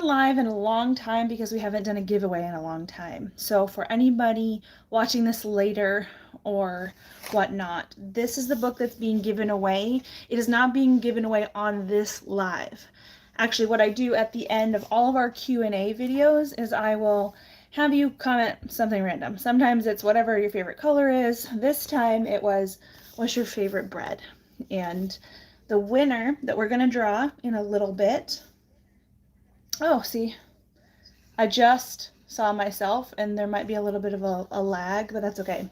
live in a long time because we haven't done a giveaway in a long time. So for anybody watching this later or whatnot, this is the book that's being given away. It is not being given away on this live. Actually, what I do at the end of all of our Q&A videos is I will have you comment something random. Sometimes it's whatever your favorite color is. This time it was, what's your favorite bread? And the winner that we're going to draw in a little bit. Oh, see, I just saw myself and there might be a little bit of a lag, but that's okay.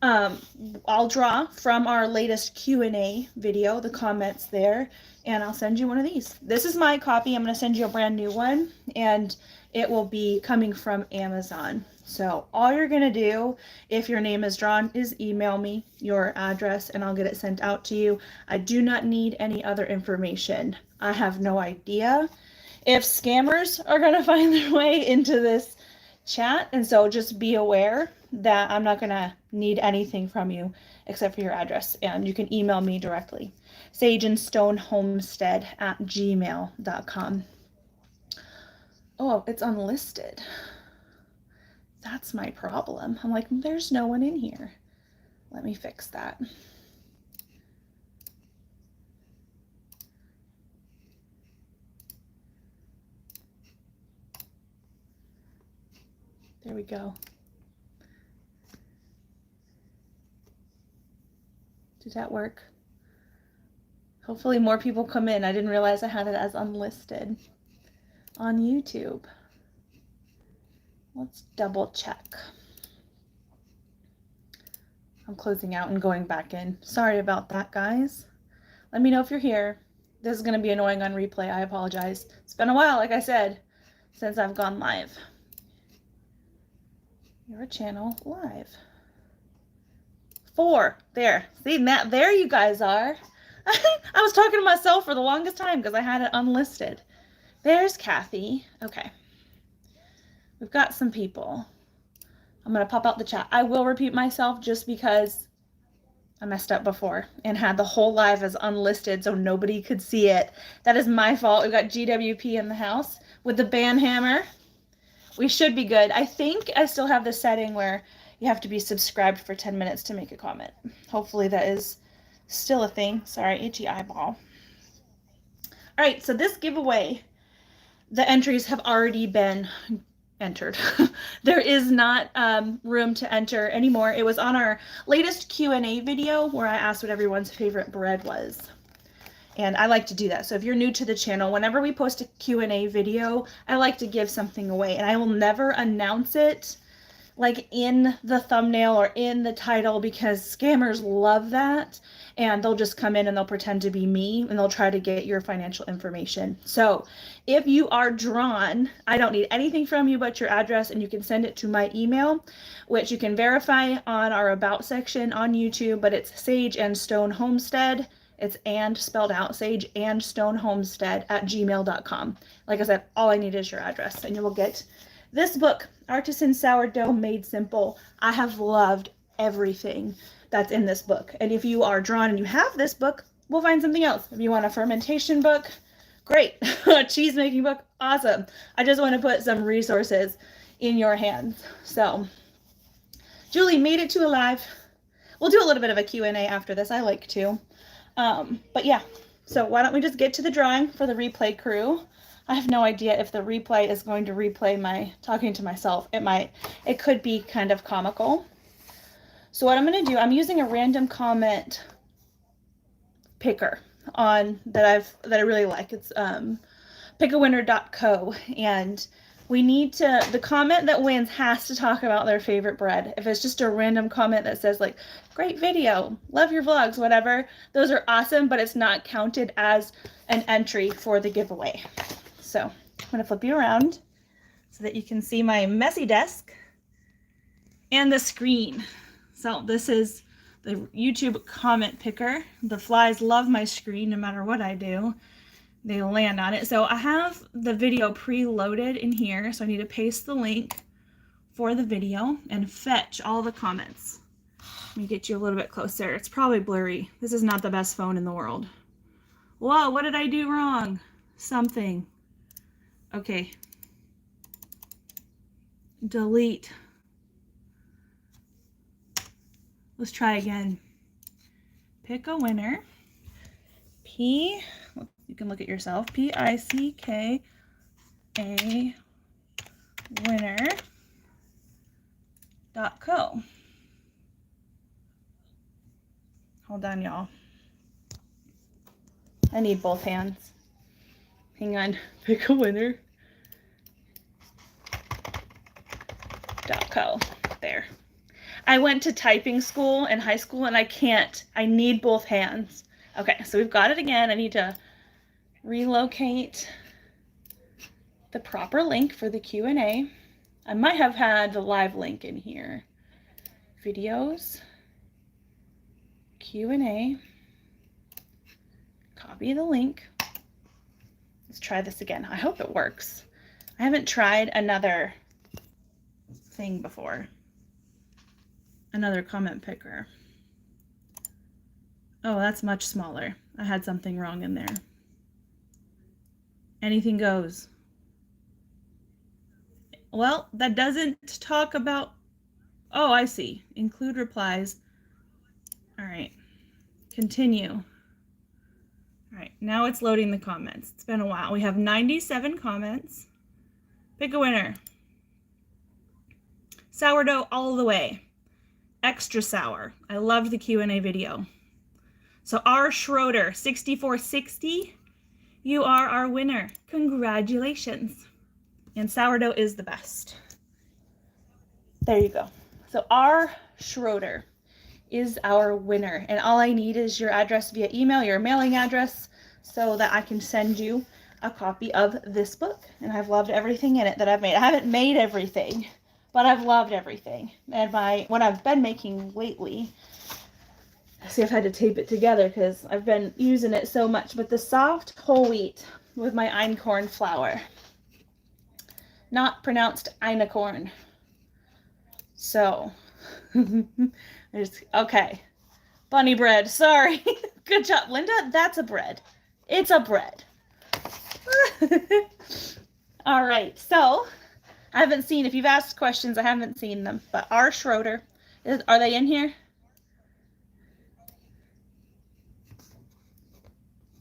I'll draw from our latest Q&A video, the comments there, and I'll send you one of these. This is my copy. I'm going to send you a brand new one, and it will be coming from Amazon. So all you're going to do, if your name is drawn, is email me your address and I'll get it sent out to you. I do not need any other information. I have no idea if scammers are going to find their way into this chat, and so just be aware that I'm not going to need anything from you except for your address, and you can email me directly. SageAndStoneHomestead@gmail.com. Oh, it's unlisted. That's my problem. I'm like, there's no one in here. Let me fix that. There we go. Did that work? Hopefully more people come in. I didn't realize I had it as unlisted on YouTube. Let's double check. I'm closing out and going back in. Sorry about that, guys. Let me know if you're here. This is going to be annoying on replay. I apologize. It's been a while, like I said, since I've gone live. Your channel live. 4. There. See, that, there you guys are. I was talking to myself for the longest time because I had it unlisted. There's Kathy. Okay. We've got some people. I'm going to pop out the chat. I will repeat myself just because I messed up before and had the whole live as unlisted so nobody could see it. That is my fault. We've got GWP in the house with the band hammer. We should be good. I think I still have the setting where you have to be subscribed for 10 minutes to make a comment. Hopefully that is still a thing. Sorry, itchy eyeball. All right, so this giveaway, the entries have already been entered. There is not room to enter anymore. It was on our latest Q&A video where I asked what everyone's favorite bread was. And I like to do that. So if you're new to the channel, whenever we post a Q&A video, I like to give something away. And I will never announce it like in the thumbnail or in the title because scammers love that. And they'll just come in and they'll pretend to be me and they'll try to get your financial information. So if you are drawn, I don't need anything from you but your address, and you can send it to my email, which you can verify on our About section on YouTube, but it's SageAndStoneHomestead. It's and spelled out, SageAndStoneHomestead@gmail.com. Like I said, all I need is your address and you will get this book, Artisan Sourdough Made Simple. I have loved everything that's in this book. And if you are drawn and you have this book, we'll find something else. If you want a fermentation book, great. A cheese making book, awesome. I just want to put some resources in your hands. So Julie made it to a live. We'll do a little bit of a Q&A after this. I like to. But yeah, so why don't we just get to the drawing for the replay crew. I have no idea if the replay is going to replay my talking to myself. It might. It could be kind of comical. So what I'm going to do, I'm using a random comment picker on that I really like. It's pickawinner.co, and we need to, the comment that wins has to talk about their favorite bread. If it's just a random comment that says like, great video, love your vlogs, whatever, those are awesome, but it's not counted as an entry for the giveaway. So I'm going to flip you around so that you can see my messy desk and the screen. So this is the YouTube comment picker. The flies love my screen no matter what I do. They land on it. So I have the video preloaded in here. So I need to paste the link for the video and fetch all the comments. Let me get you a little bit closer. It's probably blurry. This is not the best phone in the world. Whoa, what did I do wrong? Something. Okay. Delete. Let's try again. Pick a winner. You can look at yourself. PICKA winner.co. Hold on, y'all. I need both hands. Hang on. Pick a winner.co. There. I went to typing school in high school and I can't. I need both hands. Okay, so we've got it again. I need to relocate the proper link for the Q&A. I might have had the live link in here. Videos, Q&A, copy the link. Let's try this again. I hope it works. I haven't tried another thing before. Another comment picker. Oh, that's much smaller. I had something wrong in there. Anything goes. Well, that doesn't talk about, oh, I see. Include replies. All right, continue. All right, now it's loading the comments. It's been a while. We have 97 comments. Pick a winner. Sourdough all the way. Extra sour. I loved the Q&A video. So R. Schroeder, 6460, you are our winner. Congratulations. And sourdough is the best. There you go. So R. Schroeder is our winner. And all I need is your address via email, your mailing address, so that I can send you a copy of this book. And I've loved everything in it that I've made. I haven't made everything, but I've loved everything. And what I've been making lately, see, I've had to tape it together because I've been using it so much, but the soft whole wheat with my einkorn flour, not pronounced einicorn. So, okay. Bunny bread, sorry. Good job, Linda. That's a bread. It's a bread. All right, so I haven't seen, if you've asked questions, I haven't seen them, but R. Schroeder, are they in here?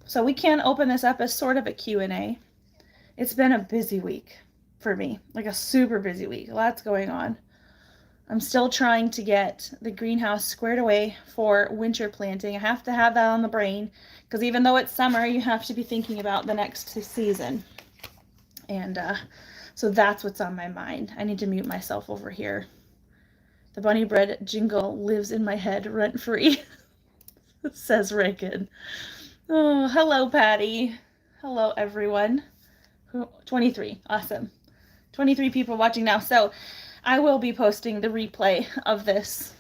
So we can open this up as sort of a Q&A. It's been a busy week for me, like a super busy week. Lots going on. I'm still trying to get the greenhouse squared away for winter planting. I have to have that on the brain because even though it's summer, you have to be thinking about the next season. And so that's what's on my mind. I need to mute myself over here. The bunny bread jingle lives in my head rent-free, says Reagan. Oh, hello, Patty. Hello, everyone. 23. Awesome. 23 people watching now. So I will be posting the replay of this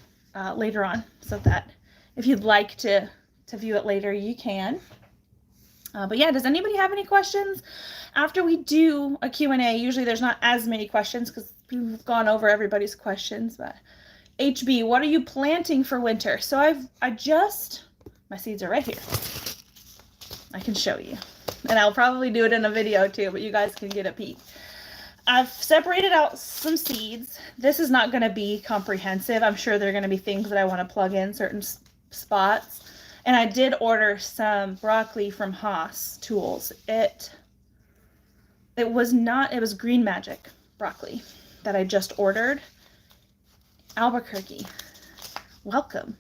later on so that if you'd like to view it later, you can. But yeah, does anybody have any questions? After we do a Q&A, usually there's not as many questions because we've gone over everybody's questions. But HB, what are you planting for winter? So my seeds are right here. I can show you. And I'll probably do it in a video too, but you guys can get a peek. I've separated out some seeds. This is not going to be comprehensive. I'm sure there are going to be things that I want to plug in certain spots. And I did order some broccoli from Haas Tools. It was Green Magic broccoli that I just ordered. Albuquerque. Welcome.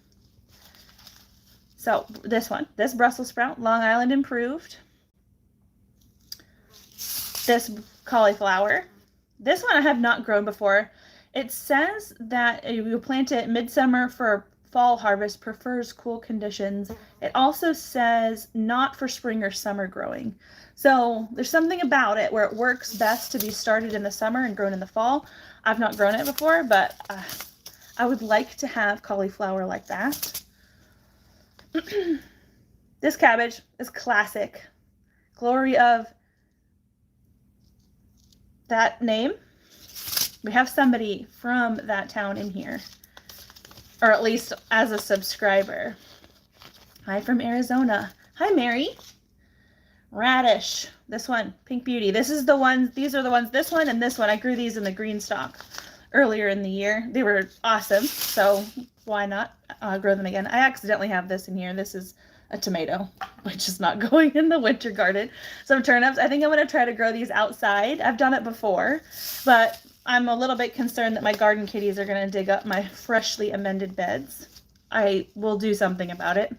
So this Brussels sprout, Long Island improved. This cauliflower. This one I have not grown before. It says that you plant it midsummer for fall harvest, prefers cool conditions. It also says not for spring or summer growing. So there's something about it where it works best to be started in the summer and grown in the fall. I've not grown it before, but I would like to have cauliflower like that. This cabbage is classic. Glory of that name. We have somebody from that town in here, or at least as a subscriber. Hi from Arizona. Hi, Mary. Radish. this one, Pink Beauty. This is the ones, these are the ones, this one and this one. I grew these in the green stock earlier in the year. They were awesome, so why not grow them again? I accidentally have this in here. This is a tomato, which is not going in the winter garden. Some turnips. I think I'm going to try to grow these outside. I've done it before, but I'm a little bit concerned that my garden kitties are going to dig up my freshly amended beds. I will do something about it.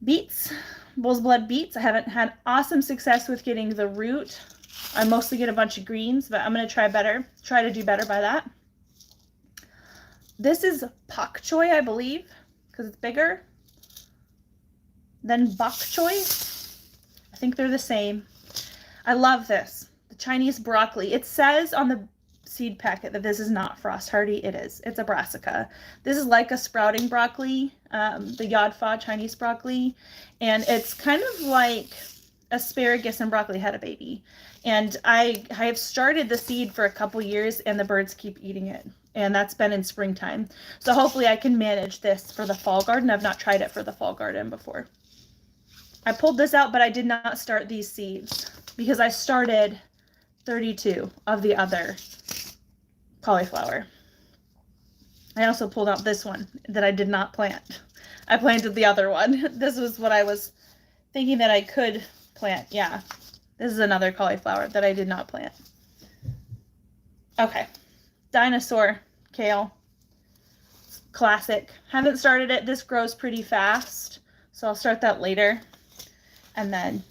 Beets, bull's blood beets. I haven't had awesome success with getting the root. I mostly get a bunch of greens, but I'm going to try to do better by that. This is pak choi, I believe, because it's bigger than bok choy. I think they're the same. I love this. The Chinese broccoli. It says on the seed packet that this is not frost hardy. It is. It's a brassica. This is like a sprouting broccoli, the Yodfa Chinese broccoli, and it's kind of like asparagus and broccoli had a baby. And I have started the seed for a couple years and the birds keep eating it. And that's been in springtime. So hopefully I can manage this for the fall garden. I've not tried it for the fall garden before. I pulled this out, but I did not start these seeds because I started 32 of the other cauliflower. I also pulled out this one that I did not plant. I planted the other one. This was what I was thinking that I could plant. Yeah, this is another cauliflower that I did not plant. Okay, dinosaur kale. Classic. Haven't started it. This grows pretty fast, so I'll start that later. And then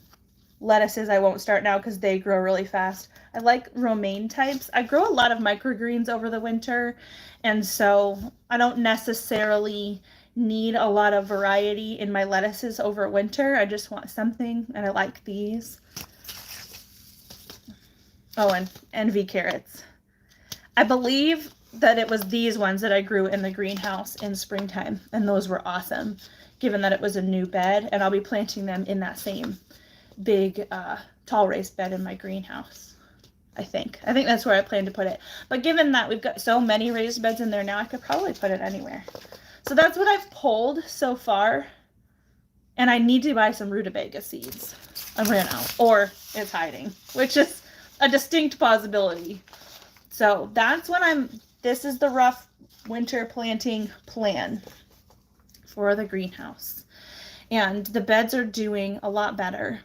lettuces I won't start now because they grow really fast. I like romaine types. I grow a lot of microgreens over the winter, and so I don't necessarily need a lot of variety in my lettuces over winter. I just want something, and I like these. Oh, and envy carrots. I believe that it was these ones that I grew in the greenhouse in springtime, and those were awesome, given that it was a new bed, and I'll be planting them in that same big tall raised bed in my greenhouse. I think that's where I plan to put it. But given that we've got so many raised beds in there now, I could probably put it anywhere. So that's what I've pulled so far. And I need to buy some rutabaga seeds. I ran out. Or it's hiding, which is a distinct possibility. So that's what this is the rough winter planting plan for the greenhouse. And the beds are doing a lot better.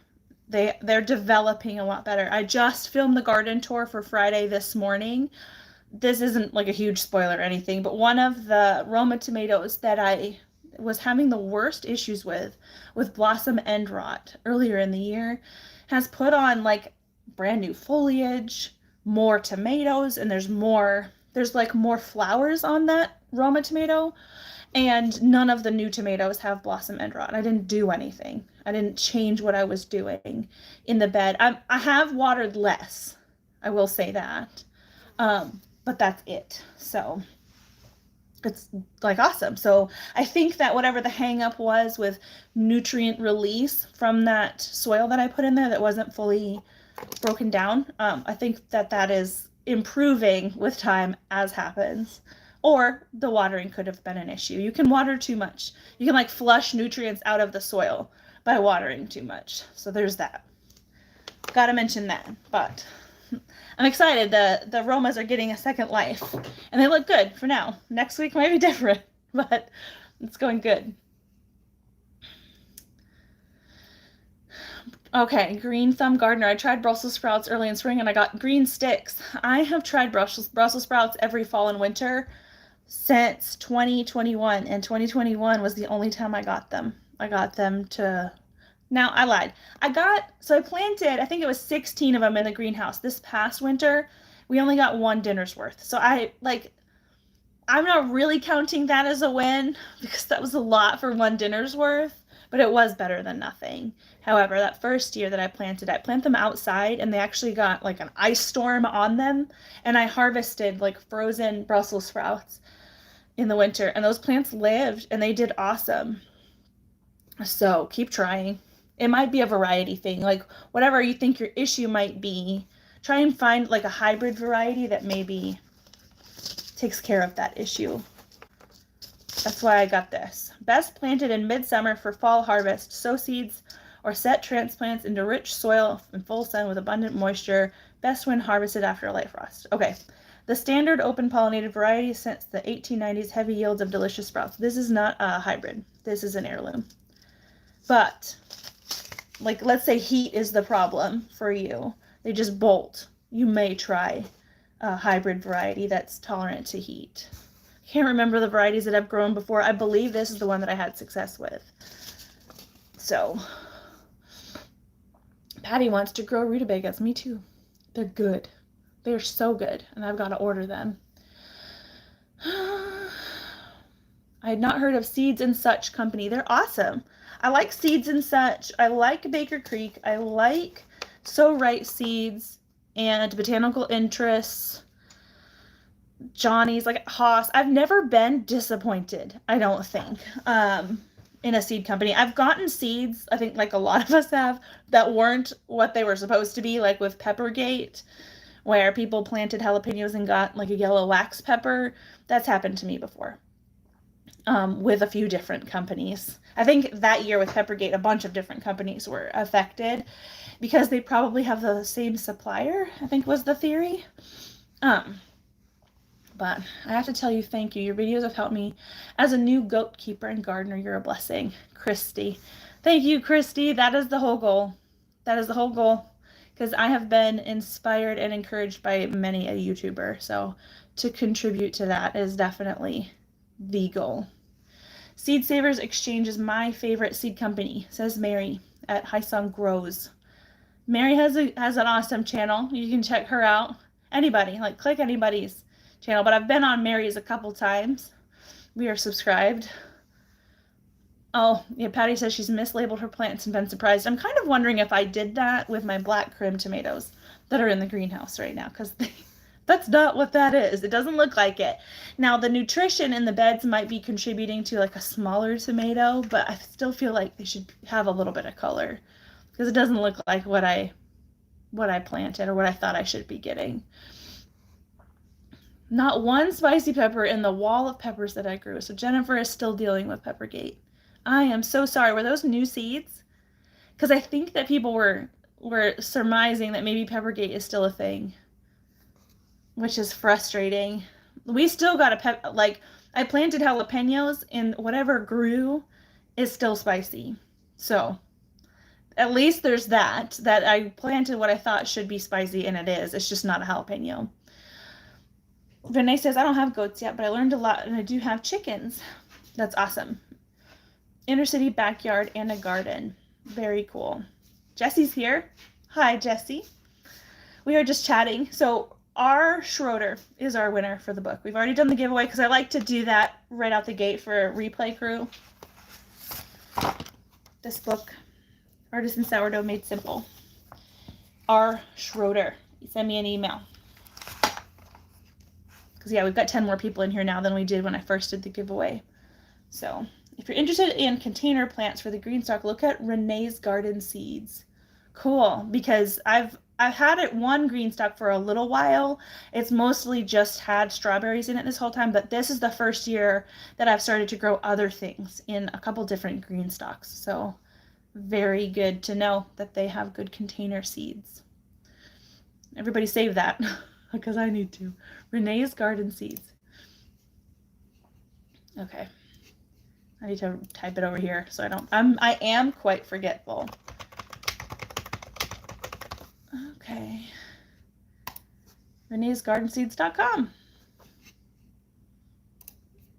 They're developing a lot better. I just filmed the garden tour for Friday this morning. This isn't like a huge spoiler or anything, but one of the Roma tomatoes that I was having the worst issues with blossom end rot earlier in the year has put on like brand new foliage, more tomatoes, and there's like more flowers on that Roma tomato. And none of the new tomatoes have blossom end rot. I didn't do anything. I didn't change what I was doing in the bed. I have watered less. I will say that. But that's it. So it's like awesome. So I think that whatever the hang up was with nutrient release from that soil that I put in there that wasn't fully broken down, I think that is improving with time as happens. Or the watering could have been an issue. You can water too much. You can like flush nutrients out of the soil by watering too much. So there's that. Gotta mention that. But I'm excited. The Romas are getting a second life. And they look good for now. Next week might be different. But it's going good. Okay, green thumb gardener. I tried Brussels sprouts early in spring and I got green sticks. I have tried Brussels sprouts every fall and winter since 2021, and 2021 was the only time I got them. I got them to, now I lied. I planted, I think it was 16 of them in the greenhouse. This past winter, we only got one dinner's worth. So I'm not really counting that as a win because that was a lot for one dinner's worth, but it was better than nothing. However, that first year that I planted them outside and they actually got like an ice storm on them, and I harvested like frozen Brussels sprouts in the winter, and those plants lived and they did awesome. So keep trying. It might be a variety thing, like whatever you think your issue might be, try and find like a hybrid variety that maybe takes care of that issue. That's why I got this. Best planted in midsummer for fall harvest. Sow seeds or set transplants into rich soil in full sun with abundant moisture, best when harvested after a light frost. Okay. The standard open pollinated variety since the 1890s, heavy yields of delicious sprouts. This is not a hybrid. This is an heirloom. But, like, let's say heat is the problem for you. They just bolt. You may try a hybrid variety that's tolerant to heat. I can't remember the varieties that I've grown before. I believe this is the one that I had success with. So, Patty wants to grow rutabagas. Me too. They're good. They're so good, and I've got to order them. I had not heard of Seeds and Such Company. They're awesome. I like Seeds and Such. I like Baker Creek. I like So Right Seeds and Botanical Interests. Johnny's, like Haas. I've never been disappointed, I don't think, in a seed company. I've gotten seeds, I think like a lot of us have, that weren't what they were supposed to be, like with Peppergate, where people planted jalapenos and got like a yellow wax pepper. That's happened to me before, with a few different companies. I think that year with Peppergate, a bunch of different companies were affected because they probably have the same supplier, I think was the theory. But I have to tell you, thank you. Your videos have helped me as a new goat keeper and gardener. You're a blessing. Christy. Thank you, Christy. That is the whole goal. That is the whole goal. Because I have been inspired and encouraged by many a YouTuber. So to contribute to that is definitely the goal. Seed Savers Exchange is my favorite seed company, says Mary at Hisong Grows. Mary has an awesome channel. You can check her out. Anybody, like click anybody's channel. But I've been on Mary's a couple times. We are subscribed. Oh, yeah, Patty says she's mislabeled her plants and been surprised. I'm kind of wondering if I did that with my black Krim tomatoes that are in the greenhouse right now, because that's not what that is. It doesn't look like it. Now, the nutrition in the beds might be contributing to like a smaller tomato, but I still feel like they should have a little bit of color, because it doesn't look like what I planted or what I thought I should be getting. Not one spicy pepper in the wall of peppers that I grew. So Jennifer is still dealing with Peppergate. I am so sorry. Were those new seeds? Because I think that people were surmising that maybe Peppergate is still a thing, which is frustrating. We still got I planted jalapenos and whatever grew is still spicy. So at least there's that I planted what I thought should be spicy, and it is. It's just not a jalapeno. Renee says, I don't have goats yet, but I learned a lot, and I do have chickens. That's awesome. Inner city backyard and a garden. Very cool. Jesse's here. Hi, Jesse. We are just chatting. So R. Schroeder is our winner for the book. We've already done the giveaway because I like to do that right out the gate for a replay crew. This book, Artisan Sourdough Made Simple. R. Schroeder. Send me an email. Because, yeah, we've got 10 more people in here now than we did when I first did the giveaway. So if you're interested in container plants for the greenstock, look at Renee's Garden Seeds. Cool, because I've had it one greenstock for a little while. It's mostly just had strawberries in it this whole time, but this is the first year that I've started to grow other things in a couple different greenstocks. So very good to know that they have good container seeds. Everybody save that because I need to. Renee's Garden Seeds. Okay. I need to type it over here so I am quite forgetful. Okay. Renee'sGardenSeeds.com.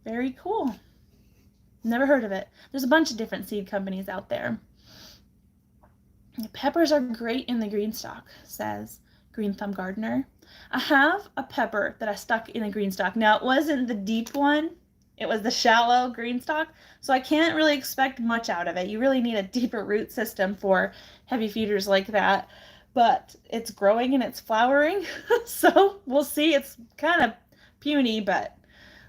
Very cool. Never heard of it. There's a bunch of different seed companies out there. Peppers are great in the greenstock, says Green Thumb Gardener. I have a pepper that I stuck in a greenstock. Now, it wasn't the deep one. It was the shallow greenstock, so I can't really expect much out of it. You really need a deeper root system for heavy feeders like that, but it's growing and it's flowering, so we'll see. It's kind of puny, but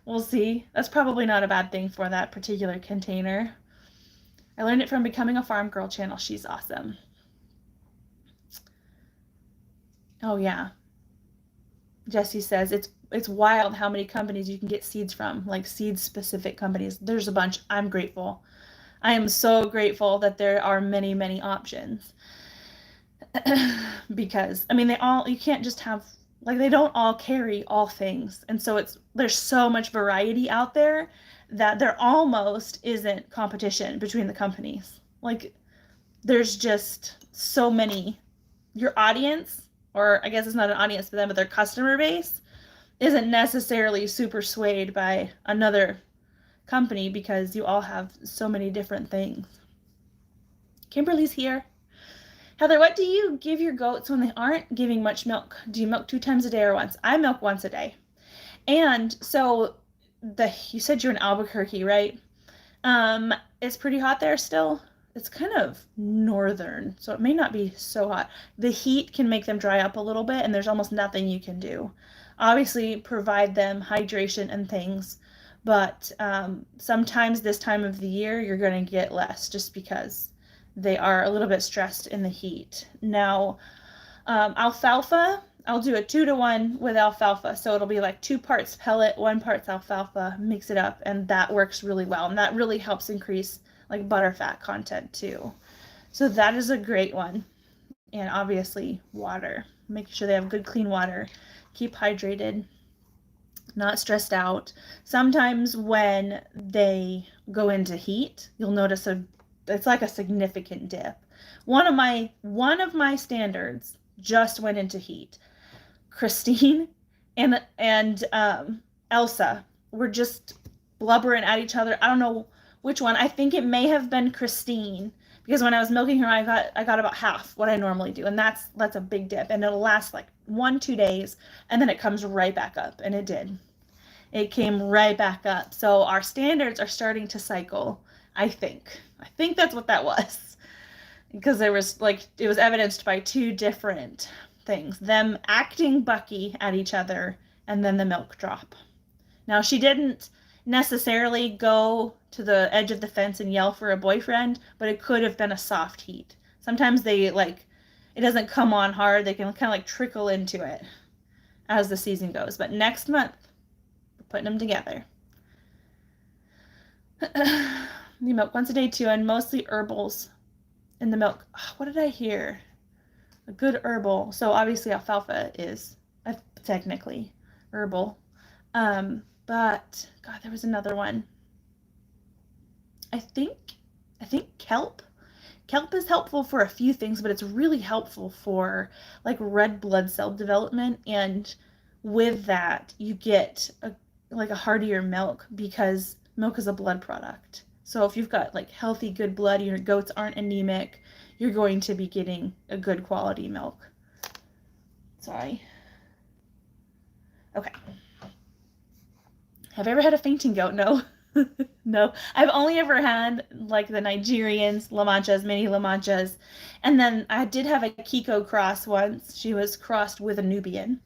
we'll see. That's probably not a bad thing for that particular container. I learned it from Becoming a Farm Girl channel. She's awesome. Oh, yeah. Jesse says it's wild how many companies you can get seeds from, like seed-specific companies. There's a bunch. I'm grateful. I am so grateful that there are many, many options. Because I mean, you can't just have, like, they don't all carry all things. And so there's so much variety out there that there almost isn't competition between the companies. Like, there's just so many. Your audience, or I guess it's not an audience for them, but their customer base isn't necessarily super swayed by another company because you all have so many different things. Kimberly's here. Heather, what do you give your goats when they aren't giving much milk? Do you milk 2 times a day or once? I milk once a day. And so you said you're in Albuquerque, right? It's pretty hot there still. It's kind of northern, so it may not be so hot. The heat can make them dry up a little bit, and there's almost nothing you can do. Obviously, provide them hydration and things, but sometimes this time of the year, you're going to get less just because they are a little bit stressed in the heat. Now, alfalfa, I'll do a 2-to-1 with alfalfa. So it'll be like 2 parts pellet, 1 part alfalfa, mix it up, and that works really well. And that really helps increase like butterfat content too. So that is a great one. And obviously water. Make sure they have good clean water. Keep hydrated, not stressed out. Sometimes when they go into heat, you'll notice it's like a significant dip. One of my standards just went into heat. Christine and Elsa were just blubbering at each other. I don't know which one. I think it may have been Christine, because when I was milking her, I got about half what I normally do, and that's a big dip, and it'll last like 1-2 days, and then it comes right back up, and it did. It came right back up. So our standards are starting to cycle. I think that's what that was, because it was evidenced by 2 different things, them acting bucky at each other, and then the milk drop. Now, she didn't necessarily go to the edge of the fence and yell for a boyfriend, but it could have been a soft heat. Sometimes it doesn't come on hard. They can kind of like trickle into it as the season goes. But next month, we're putting them together. You milk once a day too, and mostly herbals in the milk. What did I hear? A good herbal. So obviously alfalfa is technically herbal. But God, there was another one. I think kelp. Kelp is helpful for a few things, but it's really helpful for like red blood cell development, and with that you get a heartier milk, because milk is a blood product. So if you've got like healthy, good blood, your goats aren't anemic, you're going to be getting a good quality milk. Sorry. Okay. Have I ever had a fainting goat? No. No. I've only ever had like the Nigerians, La Manchas, mini La Manchas. And then I did have a Kiko cross once. She was crossed with a Nubian.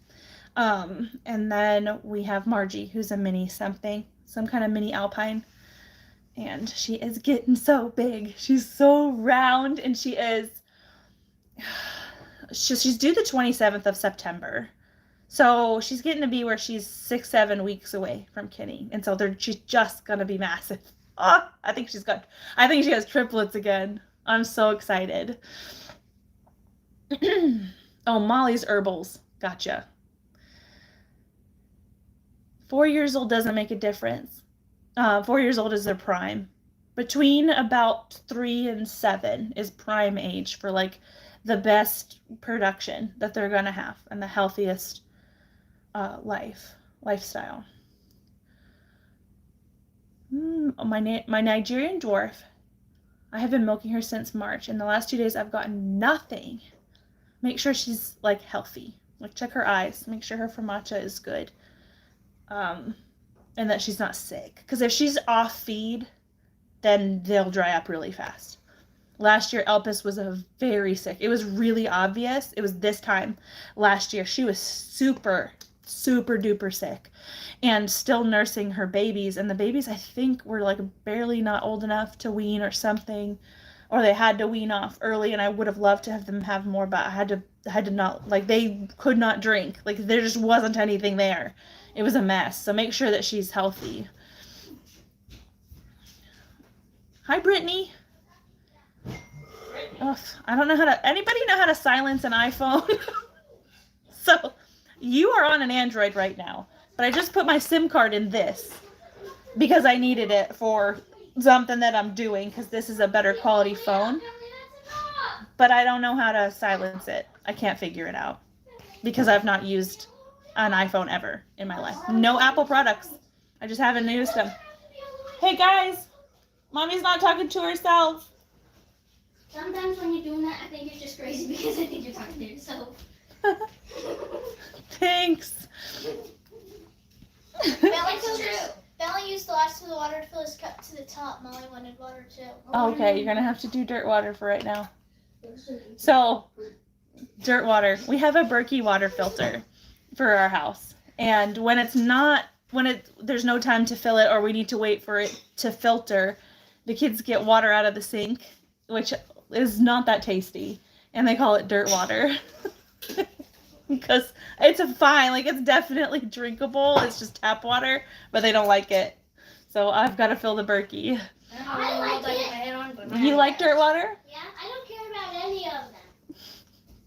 And then we have Margie, who's a mini something, some kind of mini Alpine. And she is getting so big. She's so round, and she's due the 27th of September. So she's getting to be where she's 6-7 weeks away from kitting. And so she's just going to be massive. Oh, I think she has triplets again. I'm so excited. Oh, Molly's herbals. Gotcha. 4 years old doesn't make a difference. 4 years old is their prime. Between about 3 and 7 is prime age for like the best production that they're gonna have and the healthiest lifestyle. My Nigerian dwarf, I have been milking her since March. In the last 2 days, I've gotten nothing. Make sure she's like healthy. Like check her eyes. Make sure her formacha is good. And that she's not sick. Because if she's off feed, then they'll dry up really fast. Last year, Elpis was very sick. It was really obvious. It was this time last year. She was super, super duper sick and still nursing her babies. And the babies, I think, were like barely not old enough to wean or something. Or they had to wean off early, and I would have loved to have them have more, but I had to not, like, they could not drink. Like, there just wasn't anything there. It was a mess. So make sure that she's healthy. Hi, Brittany. Ugh, I don't know how to, anybody know how to silence an iPhone? So you are on an Android right now, but I just put my SIM card in this because I needed it for something that I'm doing because this is a better quality phone. But I don't know how to silence it. I can't figure it out because I've not used an iPhone ever in my life. No Apple products. I just haven't used them. Hey guys, Mommy's not talking to herself. Sometimes when you're doing that, I think you're just crazy because I think you're talking to yourself. Thanks. Bella used the last of the water to fill his cup to the top. Molly wanted water too. Okay, you're gonna have to do dirt water for right now. So, dirt water. We have a Berkey water filter for our house, and when there's no time to fill it or we need to wait for it to filter, the kids get water out of the sink, which is not that tasty, and they call it dirt water. Because it's fine, like it's definitely drinkable, it's just tap water, but they don't like it. So I've got to fill the Berkey. I like it. You like dirt water? Yeah, I don't care about any of them.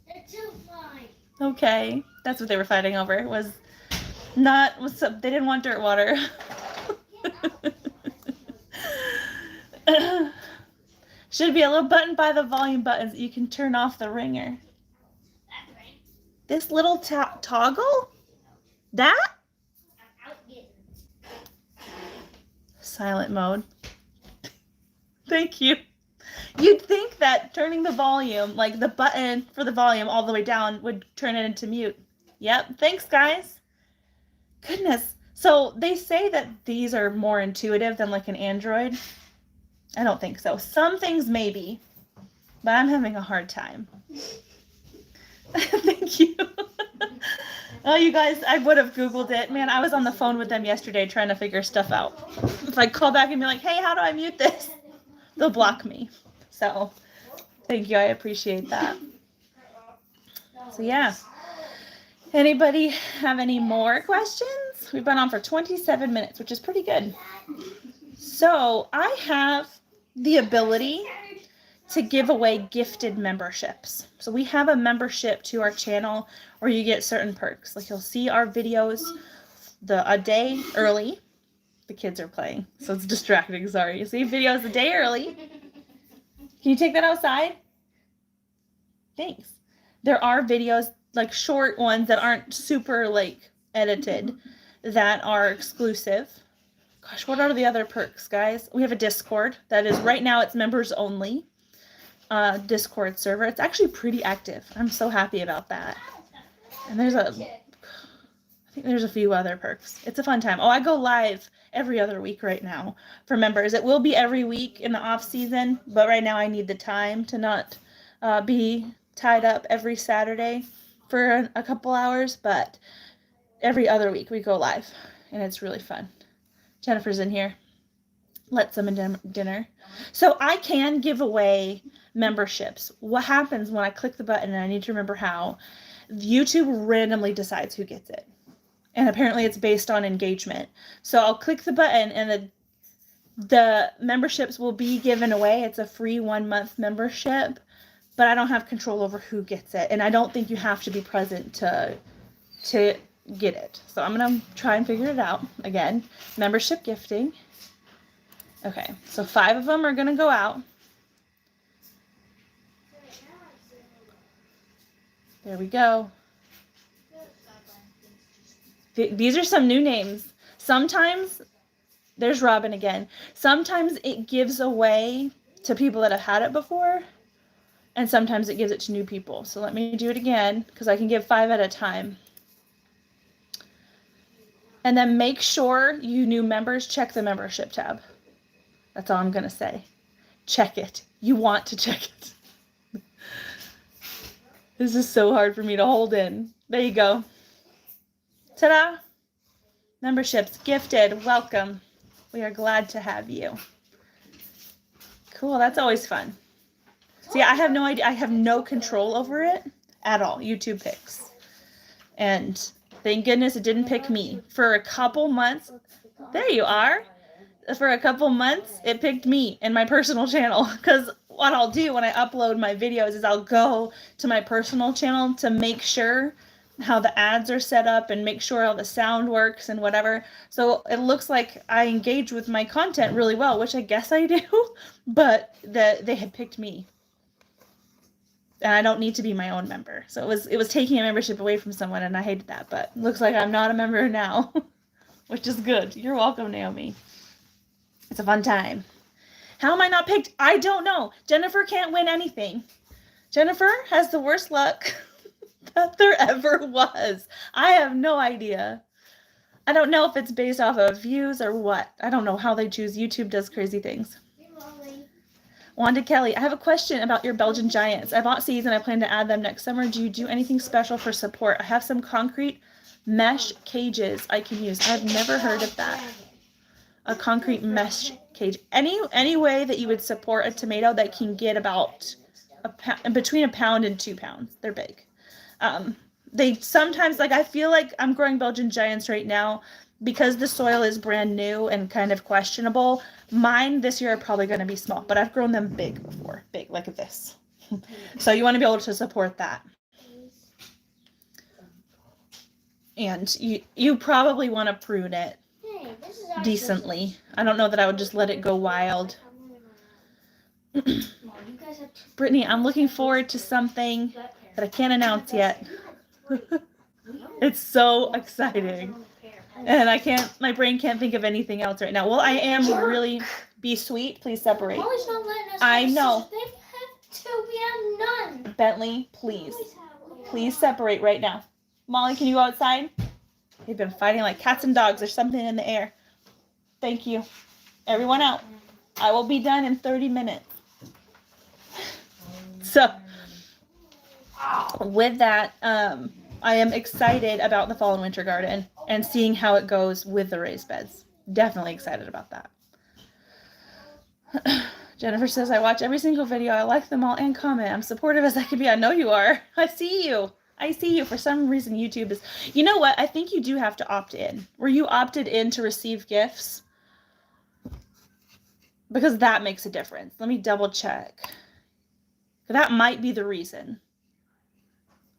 They're too fine. Okay, that's what they were fighting over. They didn't want dirt water. Should be a little button by the volume buttons that you can turn off the ringer. This little toggle? That? Silent mode. Thank you. You'd think that turning the volume, like the button for the volume all the way down, would turn it into mute. Yep. Thanks, guys. Goodness. So they say that these are more intuitive than like an Android. I don't think so. Some things maybe, but I'm having a hard time. Thank you. Oh, you guys, I would have Googled it. Man, I was on the phone with them yesterday trying to figure stuff out. If I call back and be like, hey, how do I mute this? They'll block me. So, thank you. I appreciate that. So, yeah. Anybody have any more questions? We've been on for 27 minutes, which is pretty good. So, I have the ability to give away gifted memberships. So we have a membership to our channel where you get certain perks. Like you'll see our videos a day early. The kids are playing, so it's distracting, sorry. You see videos a day early. Can you take that outside? Thanks. There are videos, like short ones that aren't super like edited, that are exclusive. Gosh, what are the other perks, guys? We have a Discord that is, right now it's members only. Discord server. It's actually pretty active. I'm so happy about that. And I think there's a few other perks. It's a fun time. Oh, I go live every other week right now for members. It will be every week in the off season, but right now I need the time to not be tied up every Saturday for a couple hours, but every other week we go live and it's really fun. Jennifer's in here. Let's them in dinner. So I can give away memberships. What happens when I click the button and I need to remember how? YouTube randomly decides who gets it. And apparently it's based on engagement. So I'll click the button and the memberships will be given away. It's a free 1-month membership, but I don't have control over who gets it. And I don't think you have to be present to get it. So I'm going to try and figure it out. Again, membership gifting. Okay, so 5 of them are going to go out. There we go. These are some new names. Sometimes, there's Robin again. Sometimes it gives away to people that have had it before, and sometimes it gives it to new people. So let me do it again, because I can give 5 at a time. And then make sure you new members check the membership tab. That's all I'm going to say. Check it. You want to check it. This is so hard for me to hold in. There you go. Ta-da! Memberships gifted. Welcome. We are glad to have you. Cool. That's always fun. See, I have no idea. I have no control over it at all. YouTube picks. And thank goodness it didn't pick me. For a couple months. There you are. for a couple months, it picked me in my personal channel, because what I'll do when I upload my videos is I'll go to my personal channel to make sure how the ads are set up and make sure all the sound works and whatever. So it looks like I engage with my content really well, which I guess I do, but they had picked me. And I don't need to be my own member. So it was taking a membership away from someone, and I hated that, but looks like I'm not a member now, which is good. You're welcome, Naomi. It's a fun time. How am I not picked? I don't know. Jennifer can't win anything. Jennifer has the worst luck that there ever was. I have no idea. I don't know if it's based off of views or what. I don't know how they choose. YouTube does crazy things. Wanda Kelly, I have a question about your Belgian giants. I bought seeds and I plan to add them next summer. Do you do anything special for support? I have some concrete mesh cages I can use. I've never heard of that. A concrete mesh cage. Any way that you would support a tomato that can get about between a pound and 2 pounds. They're big. They sometimes, like, I feel like I'm growing Belgian giants right now because the soil is brand new and kind of questionable. Mine this year are probably going to be small, but I've grown them big before. Big, like this. So you want to be able to support that. And you probably want to prune it decently. I don't know that I would just let it go wild. Brittany, I'm looking forward to something that I can't announce yet. It's so exciting. And my brain can't think of anything else right now. Well, I am really, be sweet, please separate. Molly's not letting us I know. They have two, we have none. Bentley, please. Please separate right now. Molly, can you go outside? They've been fighting like cats and dogs. There's something in the air. Thank you. Everyone out. I will be done in 30 minutes. So, with that, I am excited about the fall and winter garden and seeing how it goes with the raised beds. Definitely excited about that. Jennifer says, I watch every single video. I like them all and comment. I'm supportive as I can be. I know you are. I see you. I see you. For some reason, YouTube is... You know what? I think you do have to opt in. Were you opted in to receive gifts? Because that makes a difference. Let me double check. That might be the reason.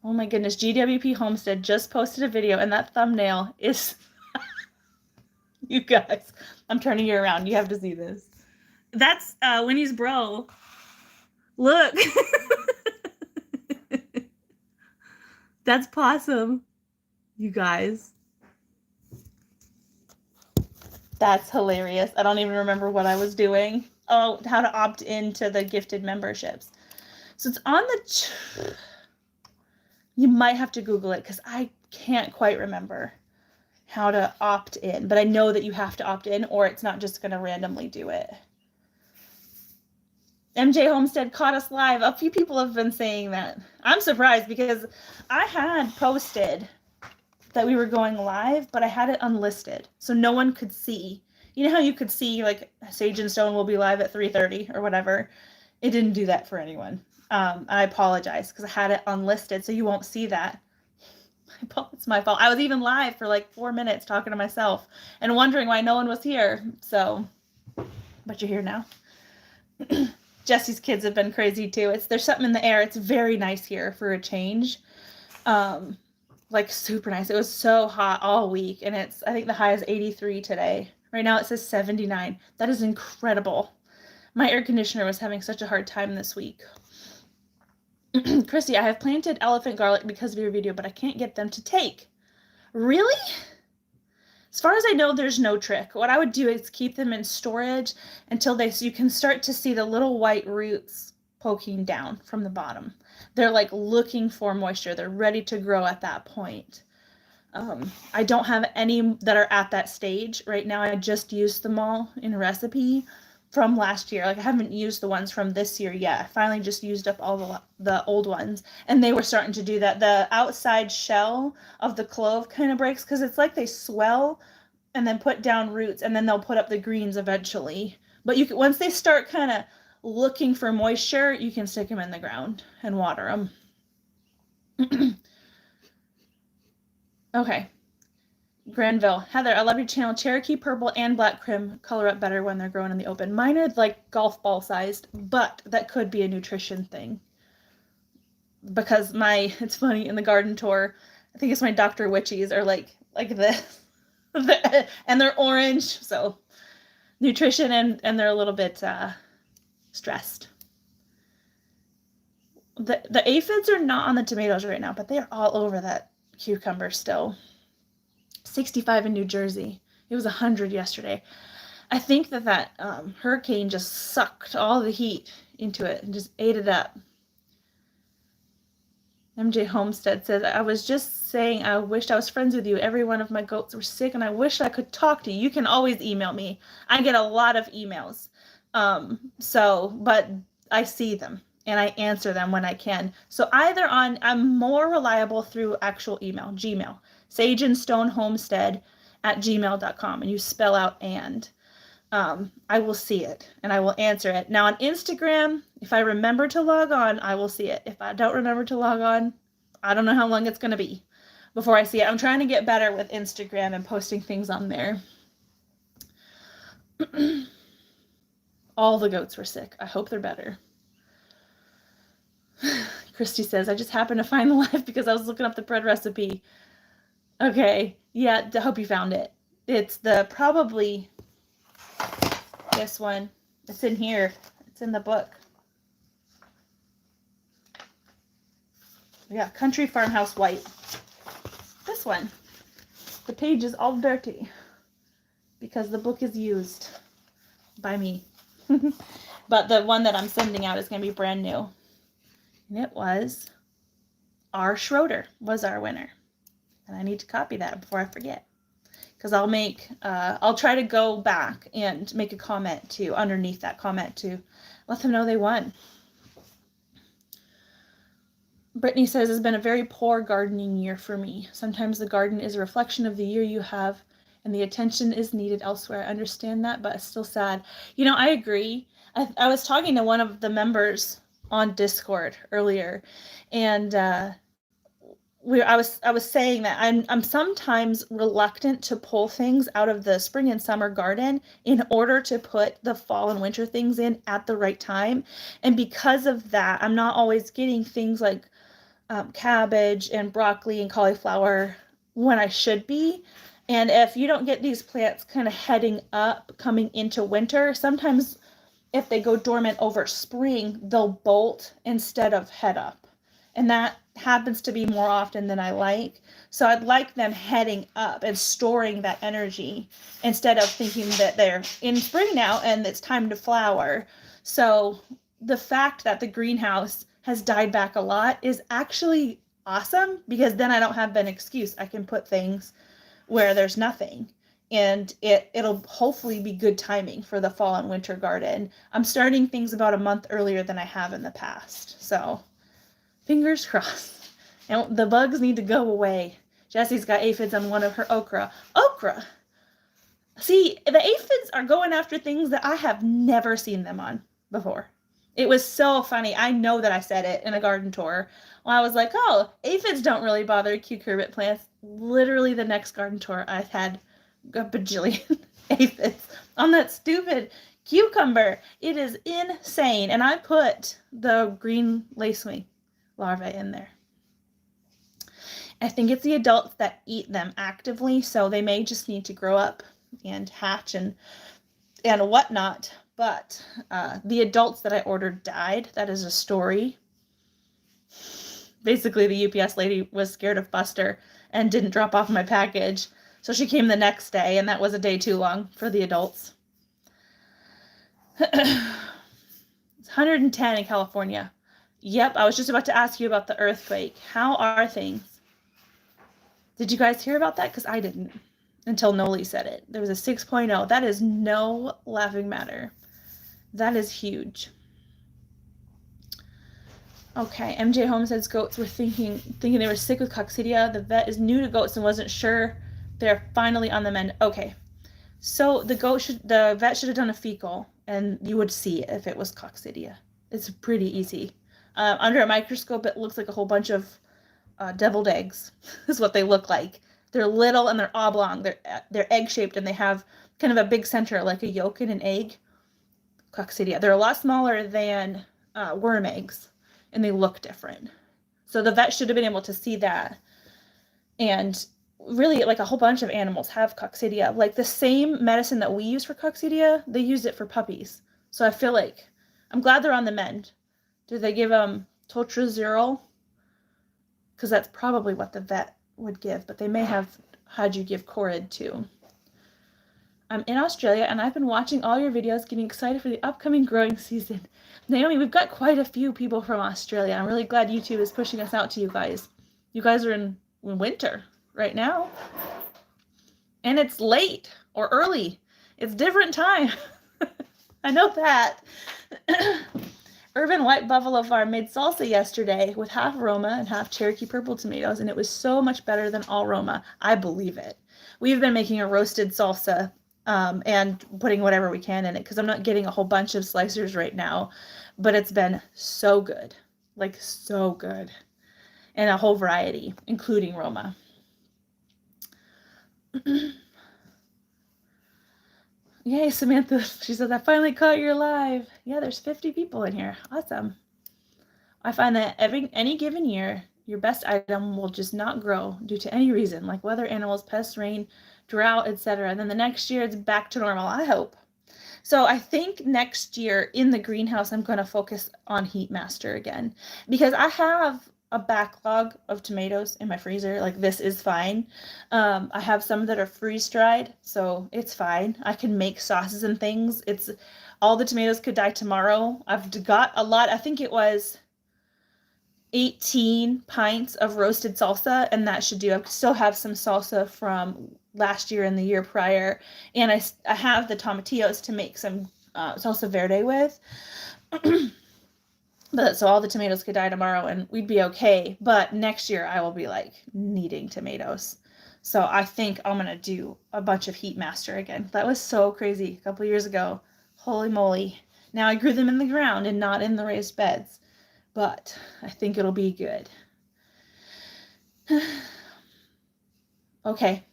Oh my goodness. GWP Homestead just posted a video and that thumbnail is... You guys, I'm turning you around. You have to see this. That's Winnie's bro. Look. That's Possum. You guys. That's hilarious. I don't even remember what I was doing. Oh, how to opt into the gifted memberships. So it's on the... You might have to Google it because I can't quite remember how to opt in. But I know that you have to opt in or it's not just going to randomly do it. MJ Homestead caught us live. A few people have been saying that. I'm surprised because I had posted that we were going live, but I had it unlisted. So no one could see. You know how you could see, like, Sage and Stone will be live at 3:30 or whatever? It didn't do that for anyone. I apologize because I had it unlisted, so you won't see that. It's my fault. I was even live for like 4 minutes talking to myself and wondering why no one was here. So, but you're here now. Jesse's kids have been crazy too. There's something in the air. It's very nice here for a change. Like super nice. It was so hot all week, and I think the high is 83 today. Right now it says 79. That is incredible. My air conditioner was having such a hard time this week. Chrissy, I have planted elephant garlic because of your video, but I can't get them to take. Really? As far as I know, there's no trick. What I would do is keep them in storage until so you can start to see the little white roots poking down from the bottom. They're like looking for moisture. They're ready to grow at that point. I don't have any that are at that stage right now. I just used them all in a recipe from last year. Like, I haven't used the ones from this year yet. I finally just used up all the old ones, and they were starting to do that. The outside shell of the clove kind of breaks because it's like they swell and then put down roots, and then they'll put up the greens eventually. But once they start kind of looking for moisture, you can stick them in the ground and water them. Okay. Granville, Heather, I love your channel. Cherokee purple and black crim color up better when they're growing in the open. Mine are like golf ball sized, but that could be a nutrition thing. Because it's funny, in the garden tour, I think it's my Dr. Witchies are like this. And they're orange, so nutrition and they're a little bit stressed. The aphids are not on the tomatoes right now, but they are all over that cucumber still. 65 in New Jersey. It was 100 yesterday. I think that hurricane just sucked all the heat into it and just ate it up. MJ Homestead says, I was just saying I wished I was friends with you. Every one of my goats were sick and I wish I could talk to you. You can always email me. I get a lot of emails. But I see them and I answer them when I can. So I'm more reliable through actual email, Gmail, SageAndStoneHomestead@gmail.com, and you spell out and. I will see it and I will answer it. Now on Instagram, if I remember to log on, I will see it. If I don't remember to log on, I don't know how long it's going to be before I see it. I'm trying to get better with Instagram and posting things on there. All the goats were sick. I hope they're better. Christy says, I just happened to find the live because I was looking up the bread recipe. Okay. Yeah, I hope you found it. It's probably this one. It's in here. It's in the book. Yeah, Country Farmhouse White. This one. The page is all dirty because the book is used by me. But the one that I'm sending out is going to be brand new. And it was R. Schroeder was our winner. And I need to copy that before I forget. Because I'll try to go back and make a comment too, underneath that comment to let them know they won. Brittany says, it's been a very poor gardening year for me. Sometimes the garden is a reflection of the year you have and the attention is needed elsewhere. I understand that, but it's still sad. I agree. I was talking to one of the members on Discord earlier, and I was saying that I'm sometimes reluctant to pull things out of the spring and summer garden in order to put the fall and winter things in at the right time. And because of that, I'm not always getting things like cabbage and broccoli and cauliflower when I should be. And if you don't get these plants kind of heading up coming into winter, sometimes if they go dormant over spring, they'll bolt instead of head up. And that happens to be more often than I like. So I'd like them heading up and storing that energy instead of thinking that they're in spring now and it's time to flower. So the fact that the greenhouse has died back a lot is actually awesome, because then I don't have an excuse. I can put things where there's nothing, and it'll hopefully be good timing for the fall and winter garden. I'm starting things about a month earlier than I have in the past. So fingers crossed. And the bugs need to go away. Jessie's got aphids on one of her okra. Okra! See, the aphids are going after things that I have never seen them on before. It was so funny. I know that I said it in a garden tour. Well, I was like, oh, aphids don't really bother cucurbit plants. Literally the next garden tour, I had a bajillion aphids on that stupid cucumber. It is insane. And I put the green lacewing larvae in there. I think it's the adults that eat them actively, so they may just need to grow up and hatch and whatnot. But the adults that I ordered died. That is a story. Basically, the UPS lady was scared of Buster and didn't drop off my package. So she came the next day, and that was a day too long for the adults. It's 110 in California. Yep, I was just about to ask you about the earthquake. How are things? Did you guys hear about that? Because I didn't until Noli said it. There was a 6.0. That is no laughing matter. That is huge. Okay, MJ Homestead's goats were thinking they were sick with coccidia. The vet is new to goats and wasn't sure. They're finally on the mend. Okay, so the vet should have done a fecal, and you would see if it was coccidia. It's pretty easy. Under a microscope, it looks like a whole bunch of deviled eggs is what they look like. They're little and they're oblong. They're egg-shaped and they have kind of a big center like a yolk in an egg. Coccidia. They're a lot smaller than worm eggs and they look different. So the vet should have been able to see that. And really, like a whole bunch of animals have coccidia. Like the same medicine that we use for coccidia, they use it for puppies. So I feel like I'm glad they're on the mend. Do they give them toltrazuril? Because that's probably what the vet would give, but they may have had you give Corid too. I'm in Australia and I've been watching all your videos, getting excited for the upcoming growing season. Naomi, we've got quite a few people from Australia. I'm really glad YouTube is pushing us out to you guys. You guys are in winter right now. And it's late or early. It's different time. I know that. Urban White Buffalo Farm made salsa yesterday with half Roma and half Cherokee purple tomatoes, and it was so much better than all Roma. I believe it. We've been making a roasted salsa and putting whatever we can in it because I'm not getting a whole bunch of slicers right now, but it's been so good, like so good, and a whole variety, including Roma. Yay, Samantha. She says, I finally caught you live. Yeah, there's 50 people in here. Awesome. I find that any given year, your best item will just not grow due to any reason, like weather, animals, pests, rain, drought, etc. And then the next year, it's back to normal, I hope. So I think next year in the greenhouse, I'm going to focus on Heat Master again because I have a backlog of tomatoes in my freezer. Like this is fine. I have some that are freeze dried, so it's fine. I can make sauces and things. All the tomatoes could die tomorrow. I've got a lot. I think it was 18 pints of roasted salsa, and that should do. I still have some salsa from last year and the year prior, and I have the tomatillos to make some salsa verde with. But so all the tomatoes could die tomorrow and we'd be okay. But next year I will be like needing tomatoes. So I think I'm going to do a bunch of Heat Master again. That was so crazy a couple years ago. Holy moly. Now I grew them in the ground and not in the raised beds. But I think it'll be good. Okay.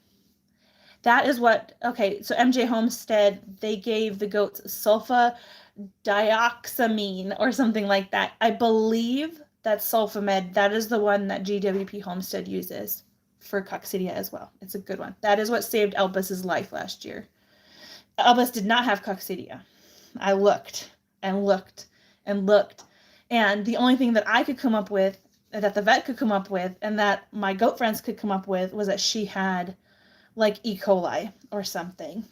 That is what, okay, so MJ Homestead, they gave the goats sulfadioxamine or something like that. I believe that's sulfamed. That is the one that GWP Homestead uses for coccidia as well. It's a good one. That is what saved Elbas's life last year. Elbas did not have coccidia. I looked and looked and looked. And the only thing that I could come up with, that the vet could come up with, and that my goat friends could come up with was that she had like E. coli or something.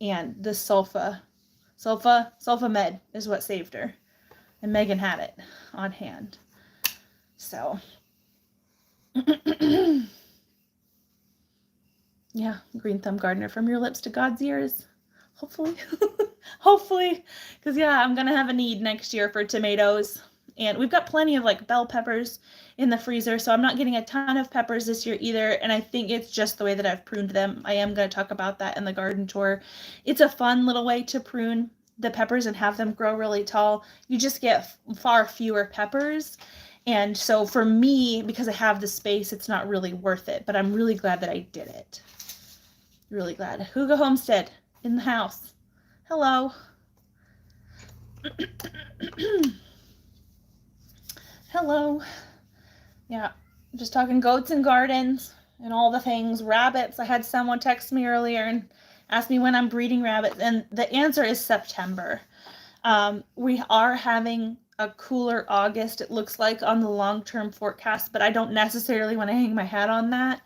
And the sulfamed is what saved her. And Megan had it on hand. So, yeah, Green Thumb Gardener, from your lips to God's ears. Hopefully. Hopefully. Because, yeah, I'm going to have a need next year for tomatoes. And we've got plenty of like bell peppers in the freezer, so I'm not getting a ton of peppers this year either, and I think it's just the way that I've pruned them. I am going to talk about that in the garden tour. It's a fun little way to prune the peppers and have them grow really tall. You just get far fewer peppers, and so for me, because I have the space, it's not really worth it, but I'm really glad that I did it. Really glad. Hugo Homestead in the house. Hello. Hello. Yeah, just talking goats and gardens and all the things. Rabbits. I had someone text me earlier and ask me when I'm breeding rabbits, and the answer is September. We are having a cooler August, it looks like, on the long-term forecast, but I don't necessarily want to hang my hat on that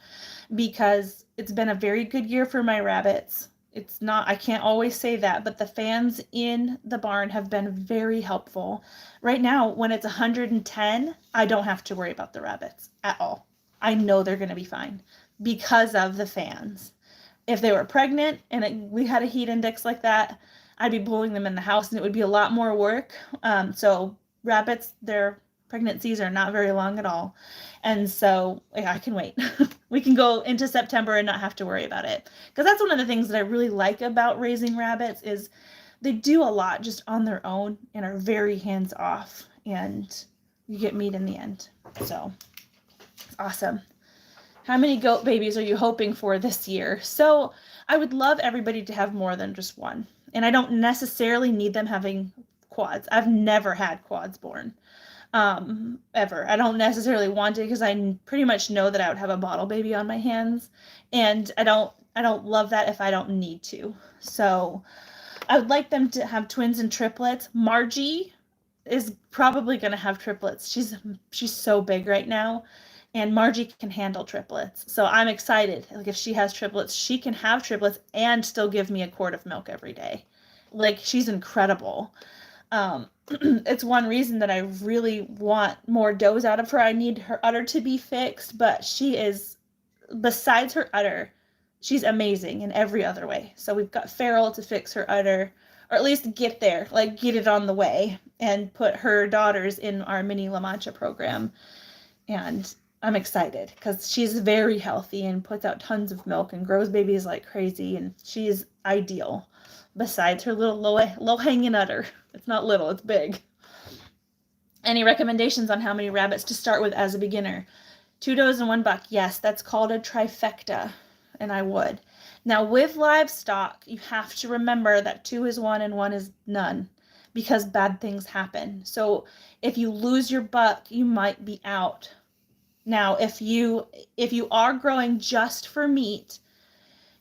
because it's been a very good year for my rabbits. It's not, I can't always say that, but the fans in the barn have been very helpful. Right now, when it's 110, I don't have to worry about the rabbits at all. I know they're going to be fine because of the fans. If they were pregnant and we had a heat index like that, I'd be blowing them in the house and it would be a lot more work. So rabbits, their pregnancies are not very long at all. And so I can wait. We can go into September and not have to worry about it. Because that's one of the things that I really like about raising rabbits is they do a lot just on their own and are very hands off. And you get meat in the end. So it's awesome. How many goat babies are you hoping for this year? So I would love everybody to have more than just one. And I don't necessarily need them having quads. I've never had quads born, ever. I don't necessarily want it because I pretty much know that I would have a bottle baby on my hands. And I don't love that if I don't need to. So I would like them to have twins and triplets. Margie is probably going to have triplets. She's so big right now, and Margie can handle triplets. So I'm excited. Like if she has triplets, she can have triplets and still give me a quart of milk every day. Like she's incredible. It's one reason that I really want more does out of her. I need her udder to be fixed, but she is, besides her udder, she's amazing in every other way. So we've got Farrell to fix her udder, or at least get there, like get it on the way, and put her daughters in our mini La Mancha program. And I'm excited because she's very healthy and puts out tons of milk and grows babies like crazy, and she's ideal. Besides her little low hanging udder. It's not little, it's big. Any recommendations on how many rabbits to start with as a beginner? 2 does and 1 buck. Yes, that's called a trifecta, and I would. Now with livestock, you have to remember that 2 is 1 and 1 is none, because bad things happen. So if you lose your buck, you might be out. Now, if you are growing just for meat,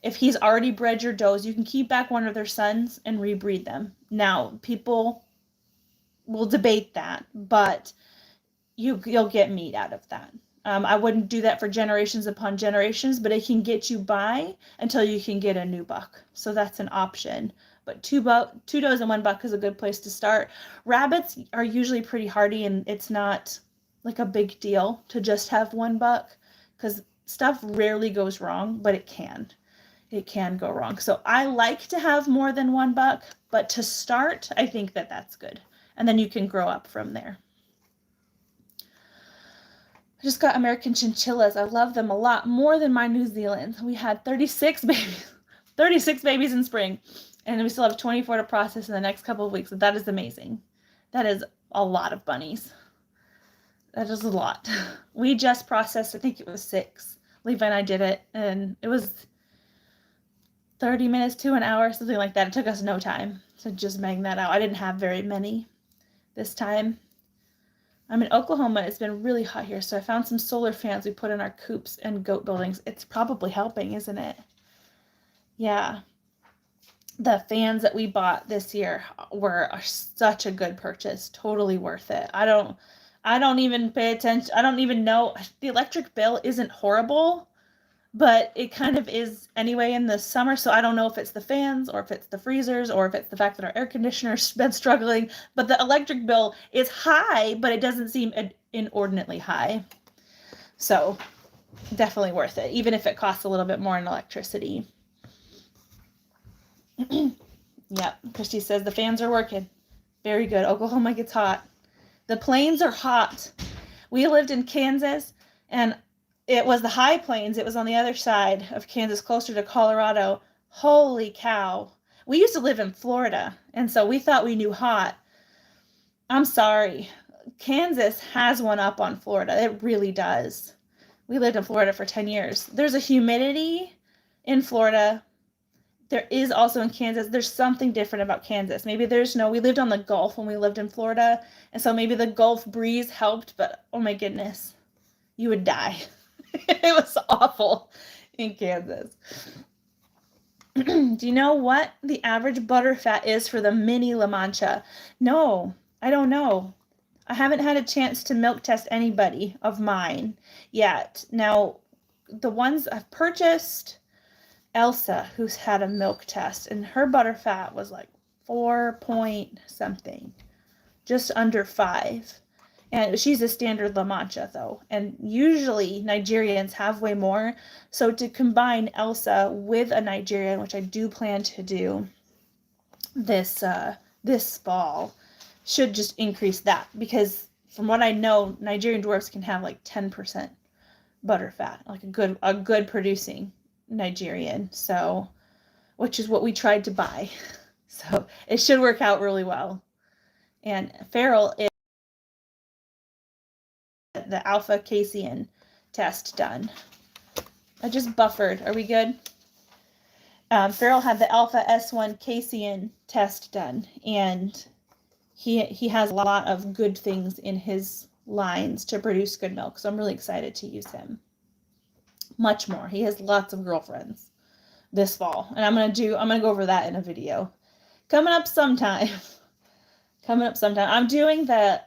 if he's already bred your does, you can keep back one of their sons and rebreed them. Now, people will debate that, but you'll get meat out of that. I wouldn't do that for generations upon generations, but it can get you by until you can get a new buck. So that's an option. But 2 does and 1 buck is a good place to start. Rabbits are usually pretty hardy, and it's not like a big deal to just have 1 buck because stuff rarely goes wrong, but it can. It can go wrong. So I like to have more than 1 buck, but to start, I think that that's good. And then you can grow up from there. I just got American chinchillas. I love them a lot more than my New Zealand. We had 36 babies, 36 babies in spring, and we still have 24 to process in the next couple of weeks. So that is amazing. That is a lot of bunnies. That is a lot. We just processed, I think it was 6. Levi and I did it, and it was 30 minutes to an hour, something like that. It took us no time to just bang that out. I didn't have very many this time. I'm in Oklahoma. It's been really hot here, so I found some solar fans we put in our coops and goat buildings. It's probably helping, isn't it? Yeah. The fans that we bought this year were such a good purchase. Totally worth it. I don't even pay attention. I don't even know. The electric bill isn't horrible, but it kind of is anyway in the summer. So I don't know if it's the fans or if it's the freezers or if it's the fact that our air conditioner's been struggling. But the electric bill is high, but it doesn't seem inordinately high. So definitely worth it, even if it costs a little bit more in electricity. Yep, Christy says the fans are working. Very good. Oklahoma gets hot. The plains are hot. We lived in Kansas, and it was the high plains. It was on the other side of Kansas, closer to Colorado. Holy cow. We used to live in Florida, and so we thought we knew hot. I'm sorry. Kansas has one up on Florida. It really does. We lived in Florida for 10 years. There's a humidity in Florida. There is also in Kansas. There's something different about Kansas. Maybe we lived on the Gulf when we lived in Florida, and so maybe the Gulf breeze helped, but oh my goodness, you would die. It was awful in Kansas. Do you know what the average butter fat is for the mini La Mancha? No, I don't know. I haven't had a chance to milk test anybody of mine yet. Now, the ones I've purchased, Elsa, who's had a milk test, and her butter fat was like 4 point something, just under 5. And she's a standard La Mancha, though. And usually Nigerians have way more. So to combine Elsa with a Nigerian, which I do plan to do this fall, should just increase that. Because from what I know, Nigerian dwarfs can have like 10% butter fat, like a good producing Nigerian. So, which is what we tried to buy. So it should work out really well. And Farrell is the alpha casein test done. I just buffered. Are we good? Farrell had the Alpha S1 casein test done, and he has a lot of good things in his lines to produce good milk. So I'm really excited to use him. Much more. He has lots of girlfriends this fall, and I'm gonna go over that in a video coming up sometime. I'm doing the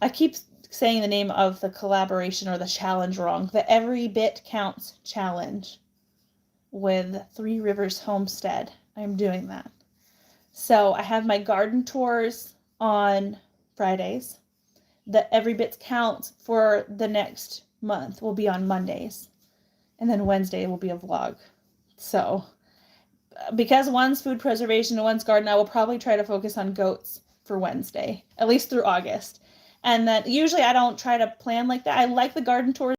I keep saying the name of the collaboration or the challenge wrong. The Every Bit Counts challenge with Three Rivers Homestead. I'm doing that. So I have my garden tours on Fridays. The Every Bit Counts for the next month will be on Mondays. And then Wednesday will be a vlog. So because one's food preservation and one's garden, I will probably try to focus on goats for Wednesday, at least through August. And then usually I don't try to plan like that. I like the garden tours.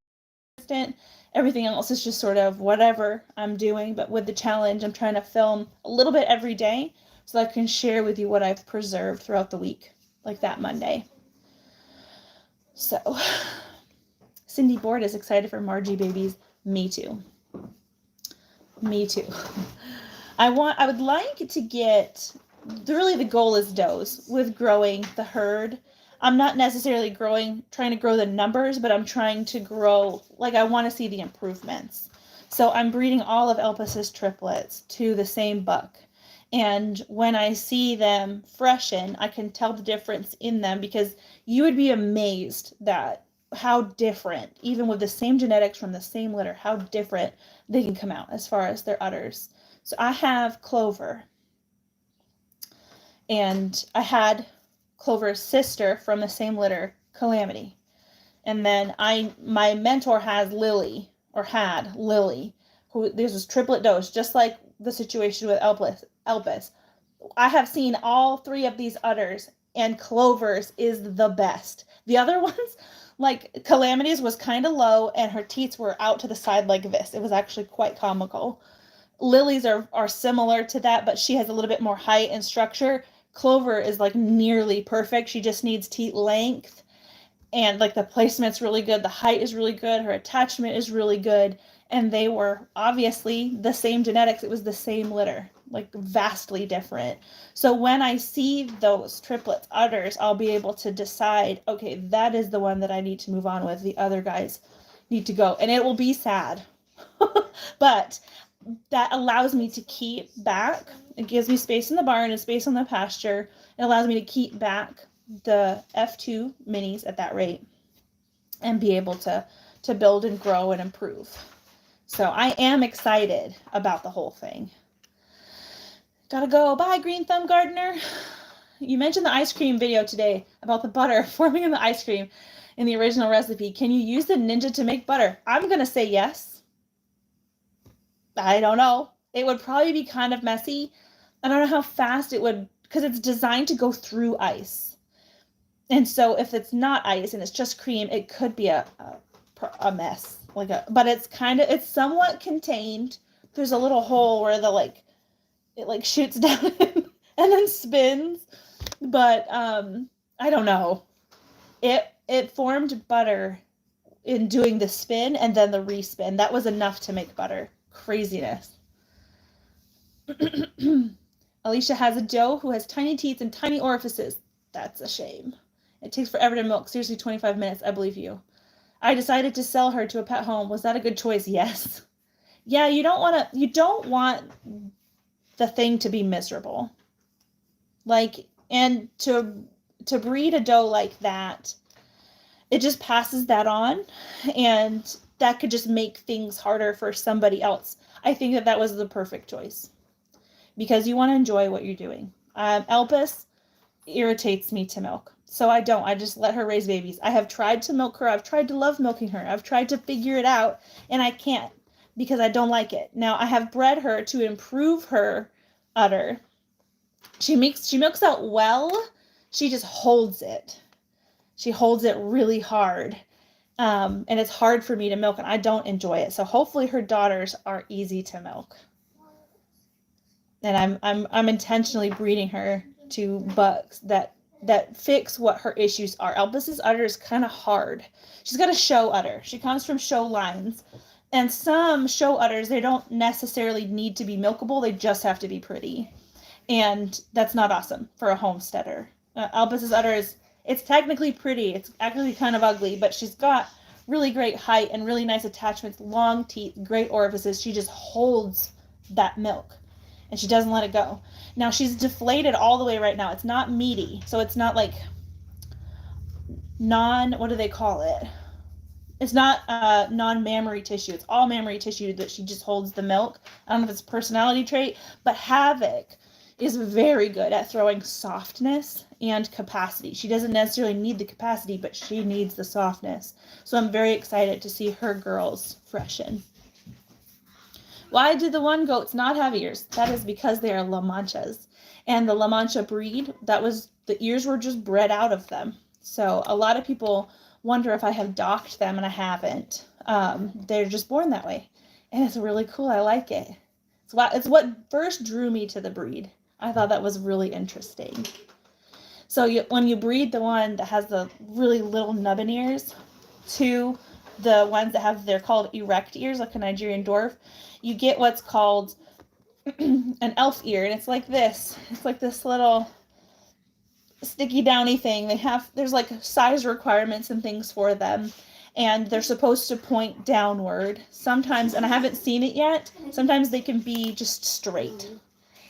Everything else is just sort of whatever I'm doing. But with the challenge, I'm trying to film a little bit every day so I can share with you what I've preserved throughout the week, like that Monday. So Cindy Board is excited for Margie babies. Me too. I would like to get, really the goal is does with growing the herd. I'm not necessarily trying to grow the numbers, but I'm trying to grow, like I want to see the improvements. So I'm breeding all of Elpis's triplets to the same buck. And when I see them freshen, I can tell the difference in them, because you would be amazed that how different, even with the same genetics from the same litter, how different they can come out as far as their udders. So I have Clover, and I had Clover's sister from the same litter, Calamity. And then my mentor has Lily, or had Lily, who this was triplet dose, just like the situation with Elpis. I have seen all three of these udders, and Clover's is the best. The other ones, like Calamity's was kind of low, and her teats were out to the side like this. It was actually quite comical. Lily's are similar to that, but she has a little bit more height and structure. Clover is like nearly perfect. She just needs teat length, and like the placement's really good. The height is really good. Her attachment is really good. And they were obviously the same genetics. It was the same litter, like vastly different. So when I see those triplets udders, I'll be able to decide, okay, that is the one that I need to move on with. The other guys need to go. And it will be sad. But that allows me to keep back. It gives me space in the barn and space on the pasture. It allows me to keep back the F2 minis at that rate and be able to build and grow and improve. So I am excited about the whole thing. Gotta go. Bye, Green Thumb Gardener. You mentioned the ice cream video today about the butter forming in the ice cream in the original recipe. Can you use the Ninja to make butter? I'm going to say yes. I don't know. It would probably be kind of messy. I don't know how fast it would, because it's designed to go through ice. And so if it's not ice and it's just cream, it could be a mess. But it's somewhat contained. There's a little hole where it shoots down and then spins. But I don't know. It formed butter in doing the spin and then the respin. That was enough to make butter. Craziness. Alicia has a doe who has tiny teats and tiny orifices. That's a shame. It takes forever to milk. Seriously, 25 minutes. I believe you. I decided to sell her to a pet home. Was that a good choice? Yes. Yeah, you don't want the thing to be miserable. And to breed a doe like that, it just passes that on, and that could just make things harder for somebody else. I think that was the perfect choice, because you want to enjoy what you're doing. Elpis irritates me to milk. So I don't. I just let her raise babies. I have tried to milk her. I've tried to love milking her. I've tried to figure it out, and I can't, because I don't like it. Now, I have bred her to improve her udder. She milks out well. She just holds it. She holds it really hard. And it's hard for me to milk, and I don't enjoy it. So hopefully her daughters are easy to milk. And I'm intentionally breeding her to bucks that fix what her issues are. Elpis's udder is kind of hard. She's got a show udder. She comes from show lines, And some show udders, they don't necessarily need to be milkable. They just have to be pretty. And that's not awesome for a homesteader. Albus's udder it's technically pretty. It's actually kind of ugly, but she's got really great height and really nice attachments, long teeth, great orifices. She just holds that milk and she doesn't let it go. Now she's deflated all the way right now. It's not meaty, so it's not like what do they call it? It's not non-mammary tissue. It's all mammary tissue that she just holds the milk. I don't know if it's a personality trait, but Havoc is very good at throwing softness and capacity. She doesn't necessarily need the capacity, but she needs the softness. So I'm very excited to see her girls freshen. Why do the one goats not have ears? That is because they are La Manchas. And the La Mancha breed, the ears were just bred out of them. So a lot of people wonder if I have docked them, and I haven't. They're just born that way. And it's really cool. I like it. It's what first drew me to the breed. I thought that was really interesting. So when you breed the one that has the really little nubbin ears to the ones that they're called erect ears, like a Nigerian dwarf, you get what's called an elf ear. And it's like this. It's like this little sticky downy thing. There's like size requirements and things for them, and they're supposed to point downward sometimes, and I haven't seen it yet. Sometimes they can be just straight,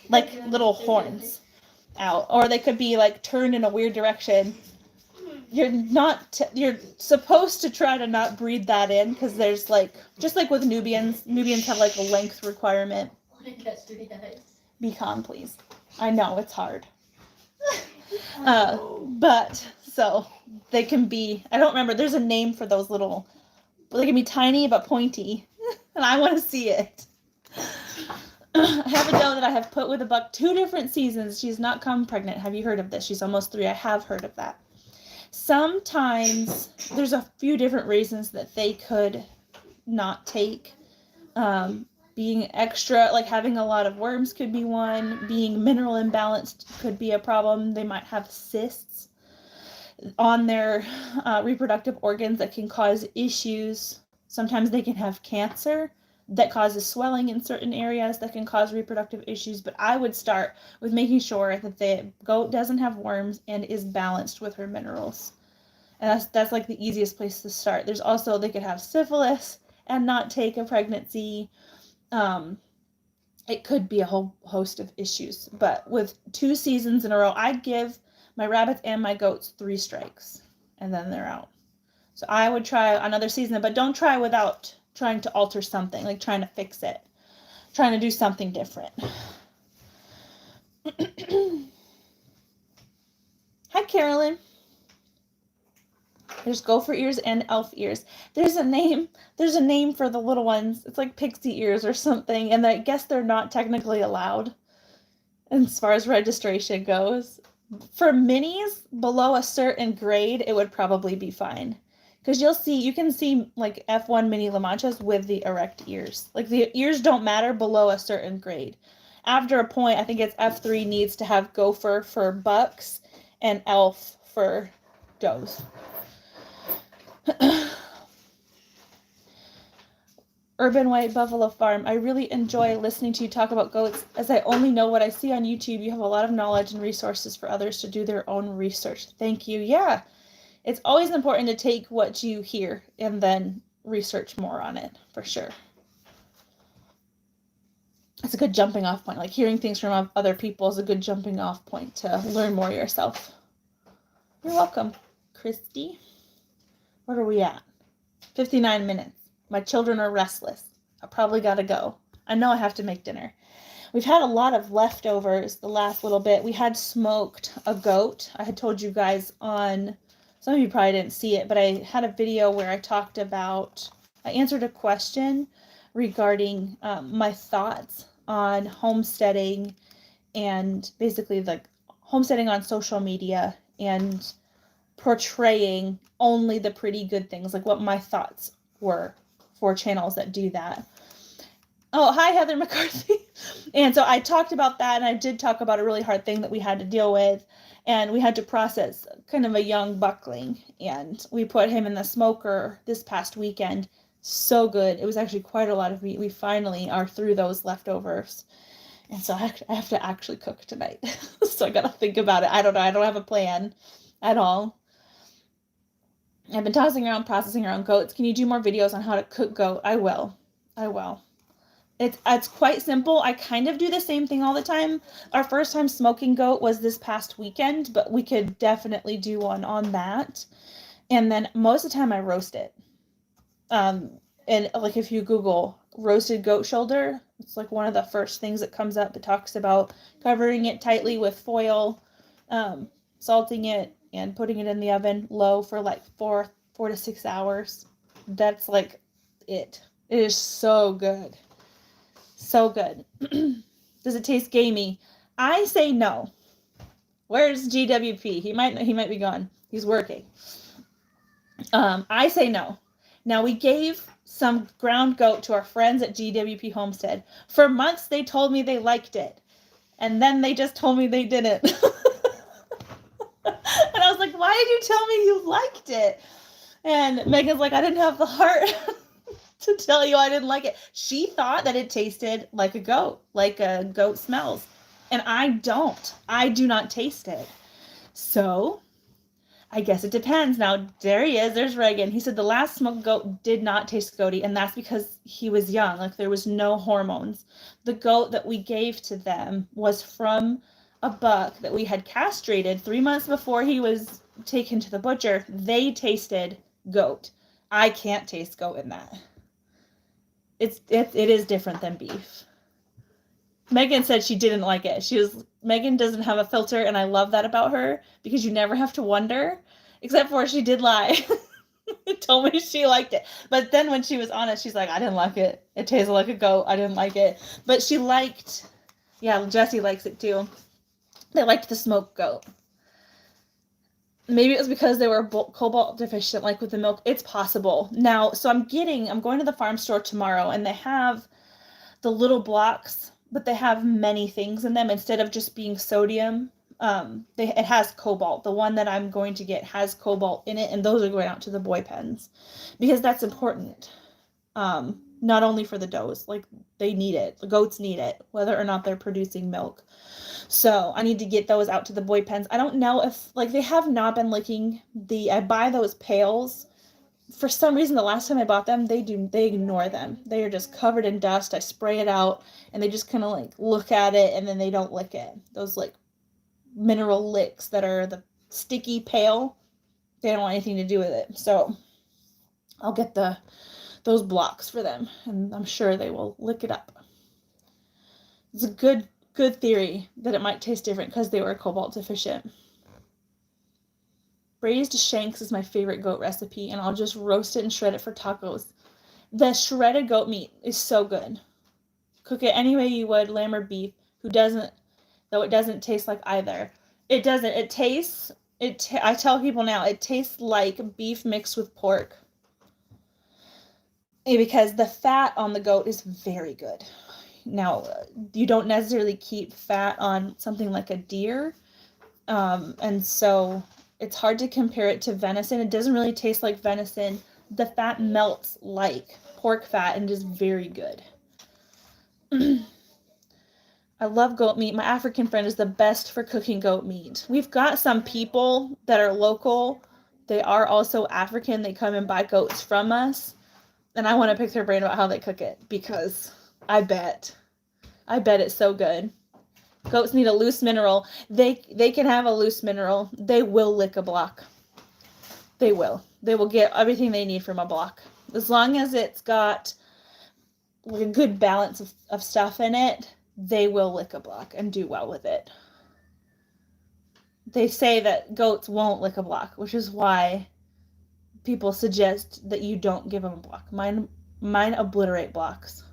like little horns out, or they could be like turned in a weird direction. You're supposed to try to not breed that in, because there's just like with Nubians have like a length requirement. Be calm, please. I know it's hard. But so they can be, I don't remember, there's a name for those little, they can be tiny but pointy, and I want to see it. I have a doe that I have put with a buck 2 different seasons. She's not come pregnant. Have you heard of this? She's almost 3. I have heard of that. Sometimes there's a few different reasons that they could not take. Being extra, like having a lot of worms could be one. Being mineral imbalanced could be a problem. They might have cysts on their reproductive organs that can cause issues. Sometimes they can have cancer that causes swelling in certain areas that can cause reproductive issues. But I would start with making sure that the goat doesn't have worms and is balanced with her minerals. And that's like the easiest place to start. There's also, they could have syphilis and not take a pregnancy. It could be a whole host of issues, but with 2 seasons in a row, I give my rabbits and my goats 3 strikes, and then they're out. So I would try another season, but don't try without trying to alter something, like trying to fix it, trying to do something different. Hi, Carolyn. There's gopher ears and elf ears. There's a name for the little ones. It's like pixie ears or something, and I guess they're not technically allowed as far as registration goes. For minis below a certain grade, it would probably be fine, because you can see like F1 mini La Manchas with the erect ears. Like the ears don't matter below a certain grade. After a point, I think it's F3 needs to have gopher for bucks and elf for does. Urban White Buffalo Farm. I really enjoy listening to you talk about goats, as I only know what I see on YouTube. You have a lot of knowledge and resources for others to do their own research. Thank you. Yeah, it's always important to take what you hear and then research more on it, for sure. It's a good jumping off point. Like hearing things from other people is a good jumping off point to learn more yourself. You're welcome, Christy. What are we at? 59 minutes. My children are restless. I probably gotta go. I know I have to make dinner. We've had a lot of leftovers the last little bit. We had smoked a goat. I had told you guys some of you probably didn't see it, but I had a video where I answered a question regarding my thoughts on homesteading, and basically like homesteading on social media and portraying only the pretty good things, like what my thoughts were for channels that do that. Oh, hi, Heather McCarthy. And so I talked about that, and I did talk about a really hard thing that we had to deal with, and we had to process kind of a young buckling, and we put him in the smoker this past weekend. So good. It was actually quite a lot of meat. We finally are through those leftovers. And so I have to actually cook tonight. So I got to think about it. I don't know. I don't have a plan at all. I've been tossing around, processing around goats. Can you do more videos on how to cook goat? I will. I will. It's quite simple. I kind of do the same thing all the time. Our first time smoking goat was this past weekend, but we could definitely do one on that. And then most of the time I roast it. And like if you Google roasted goat shoulder, it's like one of the first things that comes up. It talks about covering it tightly with foil, salting it, and putting it in the oven low for like 4 to 6 hours. That's like it. It is so good. So good. Does it taste gamey? I say no. Where's GWP? He might be gone. He's working. I say no. Now, we gave some ground goat to our friends at GWP Homestead. For months, they told me they liked it. And then they just told me they didn't. And I was like, why did you tell me you liked it? And Megan's like, I didn't have the heart to tell you I didn't like it. She thought that it tasted like a goat smells. And I don't. I do not taste it. So I guess it depends. Now, there he is. There's Reagan. He said the last smoked goat did not taste goaty, and that's because he was young. Like, there was no hormones. The goat that we gave to them was from a buck that we had castrated 3 months before he was taken to the butcher. They tasted goat. I can't taste goat in that. It is different than beef. Megan said she didn't like it. Megan doesn't have a filter, and I love that about her because you never have to wonder, except for she did lie. Told me she liked it. But then when she was honest, she's like, I didn't like it. It tasted like a goat. I didn't like it. But she liked, yeah, Jessie likes it too. They liked the smoked goat. Maybe it was because they were cobalt deficient, like with the milk. It's possible. Now, so I'm going to the farm store tomorrow, and they have the little blocks, but they have many things in them instead of just being sodium. It has cobalt. The one that I'm going to get has cobalt in it, and those are going out to the boy pens because that's important. Not only for the does, like they need it. The goats need it, whether or not they're producing milk. So I need to get those out to the boy pens. I don't know if, like, they have not been licking I buy those pails. For some reason, the last time I bought them, they ignore them. They are just covered in dust. I spray it out, and they just kind of like look at it, and then they don't lick it. Those like mineral licks that are the sticky pail, they don't want anything to do with it. So I'll get those blocks for them, and I'm sure they will lick it up. It's a good theory that it might taste different because they were cobalt deficient. Braised shanks is my favorite goat recipe, and I'll just roast it and shred it for tacos. The shredded goat meat is so good. Cook it any way you would, lamb or beef. It doesn't taste like either. It doesn't. It tastes, I tell people now, it tastes like beef mixed with pork. Because the fat on the goat is very good. Now, you don't necessarily keep fat on something like a deer, and so it's hard to compare it to venison. It doesn't really taste like venison. The fat melts like pork fat and is very good. I love goat meat. My African friend is the best for cooking goat meat. We've got some people that are local. They are also African. They come and buy goats from us. And I want to pick their brain about how they cook it because I bet it's so good. Goats need a loose mineral. They can have a loose mineral. They will lick a block. They will. They will get everything they need from a block. As long as it's got like a good balance of stuff in it, they will lick a block and do well with it. They say that goats won't lick a block, which is why people suggest that you don't give them a block. Mine obliterate blocks.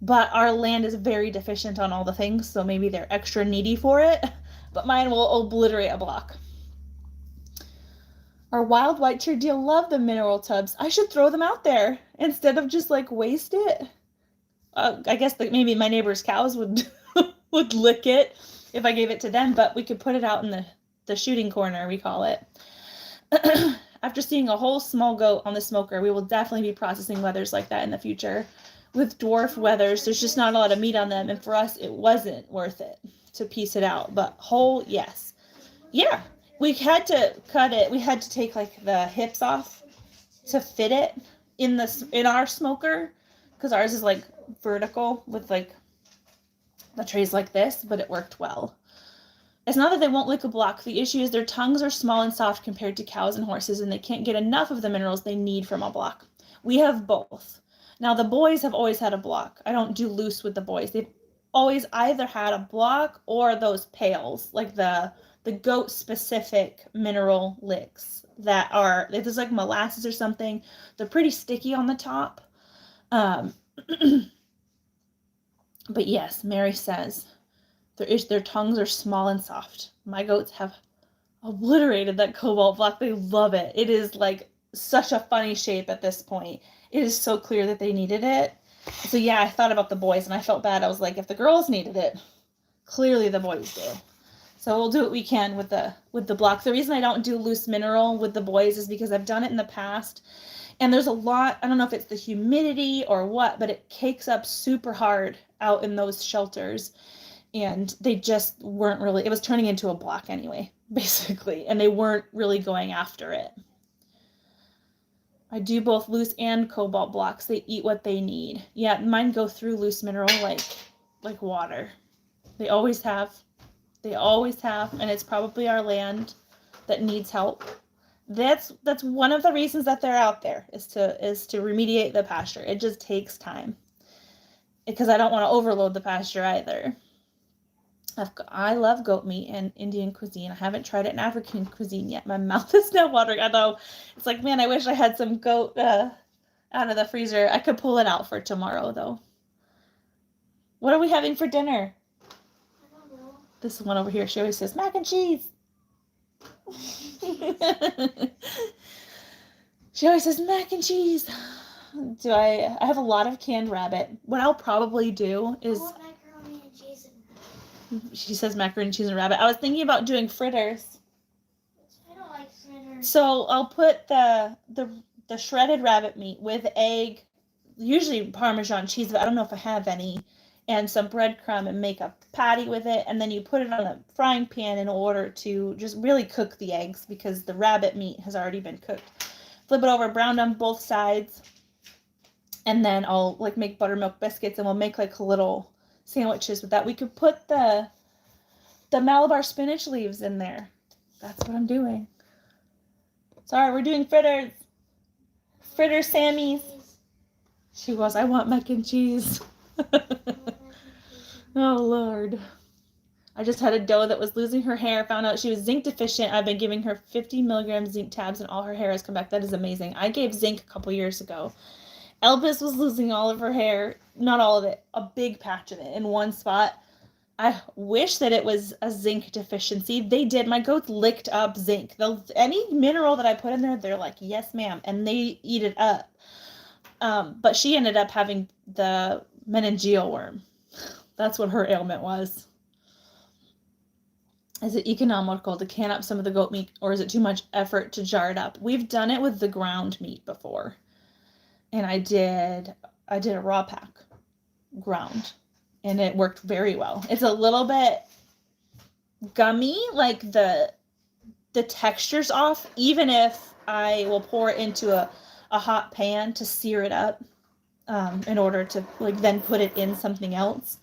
But our land is very deficient on all the things, so maybe they're extra needy for it. But mine will obliterate a block. Our wild white-eared deer love the mineral tubs. I should throw them out there instead of just like waste it. I guess that maybe my neighbor's cows would would lick it if I gave it to them, but we could put it out in the shooting corner, we call it. after seeing a whole small goat on the smoker, we will definitely be processing wethers like that in the future. With dwarf wethers, there's just not a lot of meat on them, and for us, it wasn't worth it to piece it out. But whole, yes. Yeah, we had to cut it. We had to take like the hips off to fit it in our smoker, because ours is like vertical with like the trays like this, but it worked well. It's not that they won't lick a block. The issue is their tongues are small and soft compared to cows and horses, and they can't get enough of the minerals they need from a block. We have both. Now, the boys have always had a block. I don't do loose with the boys. They've always either had a block or those pails, like the goat-specific mineral licks that are, there's like molasses or something. They're pretty sticky on the top. But yes, Mary says, their tongues are small and soft. My goats have obliterated that cobalt block. They love it. It is like such a funny shape at this point. It is so clear that they needed it. So yeah, I thought about the boys and I felt bad. I was like, if the girls needed it, clearly the boys do. So we'll do what we can with the block. The reason I don't do loose mineral with the boys is because I've done it in the past. And there's a lot, I don't know if it's the humidity or what, but it cakes up super hard out in those shelters. And they just weren't really, it was turning into a block anyway, basically. And they weren't really going after it. I do both loose and cobalt blocks. They eat what they need. Yeah, mine go through loose mineral like water. They always have. They always have, and it's probably our land that needs help. That's one of the reasons that they're out there, is to remediate the pasture. It just takes time. Because I don't want to overload the pasture either. I love goat meat and Indian cuisine. I haven't tried it in African cuisine yet. My mouth is now watering. I know. It's like, man, I wish I had some goat out of the freezer. I could pull it out for tomorrow, though. What are we having for dinner? I don't know. This one over here, she always says, mac and cheese. She always says, mac and cheese. I have a lot of canned rabbit. What I'll probably do is... I want macaroni and cheese and she says macaroni and cheese and rabbit. I was thinking about doing fritters. I don't like fritters. So I'll put the shredded rabbit meat with egg, usually Parmesan cheese, but I don't know if I have any, and some breadcrumb, and make a patty with it. And then you put it on a frying pan in order to just really cook the eggs, because the rabbit meat has already been cooked. Flip it over, brown on both sides. And then I'll like make buttermilk biscuits, and we'll make like little sandwiches with that. We could put the Malabar spinach leaves in there. That's what I'm doing. Sorry, we're doing fritters. Fritter Sammy's. She goes, I want mac and cheese. Oh, Lord. I just had a doe that was losing her hair, found out she was zinc deficient. I've been giving her 50 milligrams zinc tabs, and all her hair has come back. That is amazing. I gave zinc a couple years ago. Elvis was losing all of her hair. Not all of it. A big patch of it in one spot. I wish that it was a zinc deficiency. They did. My goats licked up zinc. Any mineral that I put in there, they're like, yes, ma'am. And they eat it up. But she ended up having the meningeal worm. That's what her ailment was. Is it economical to can up some of the goat meat, or is it too much effort to jar it up? We've done it with the ground meat before. And I did a raw pack ground, and it worked very well. It's a little bit gummy, like the texture's off, even if I will pour it into a hot pan to sear it up in order to like then put it in something else.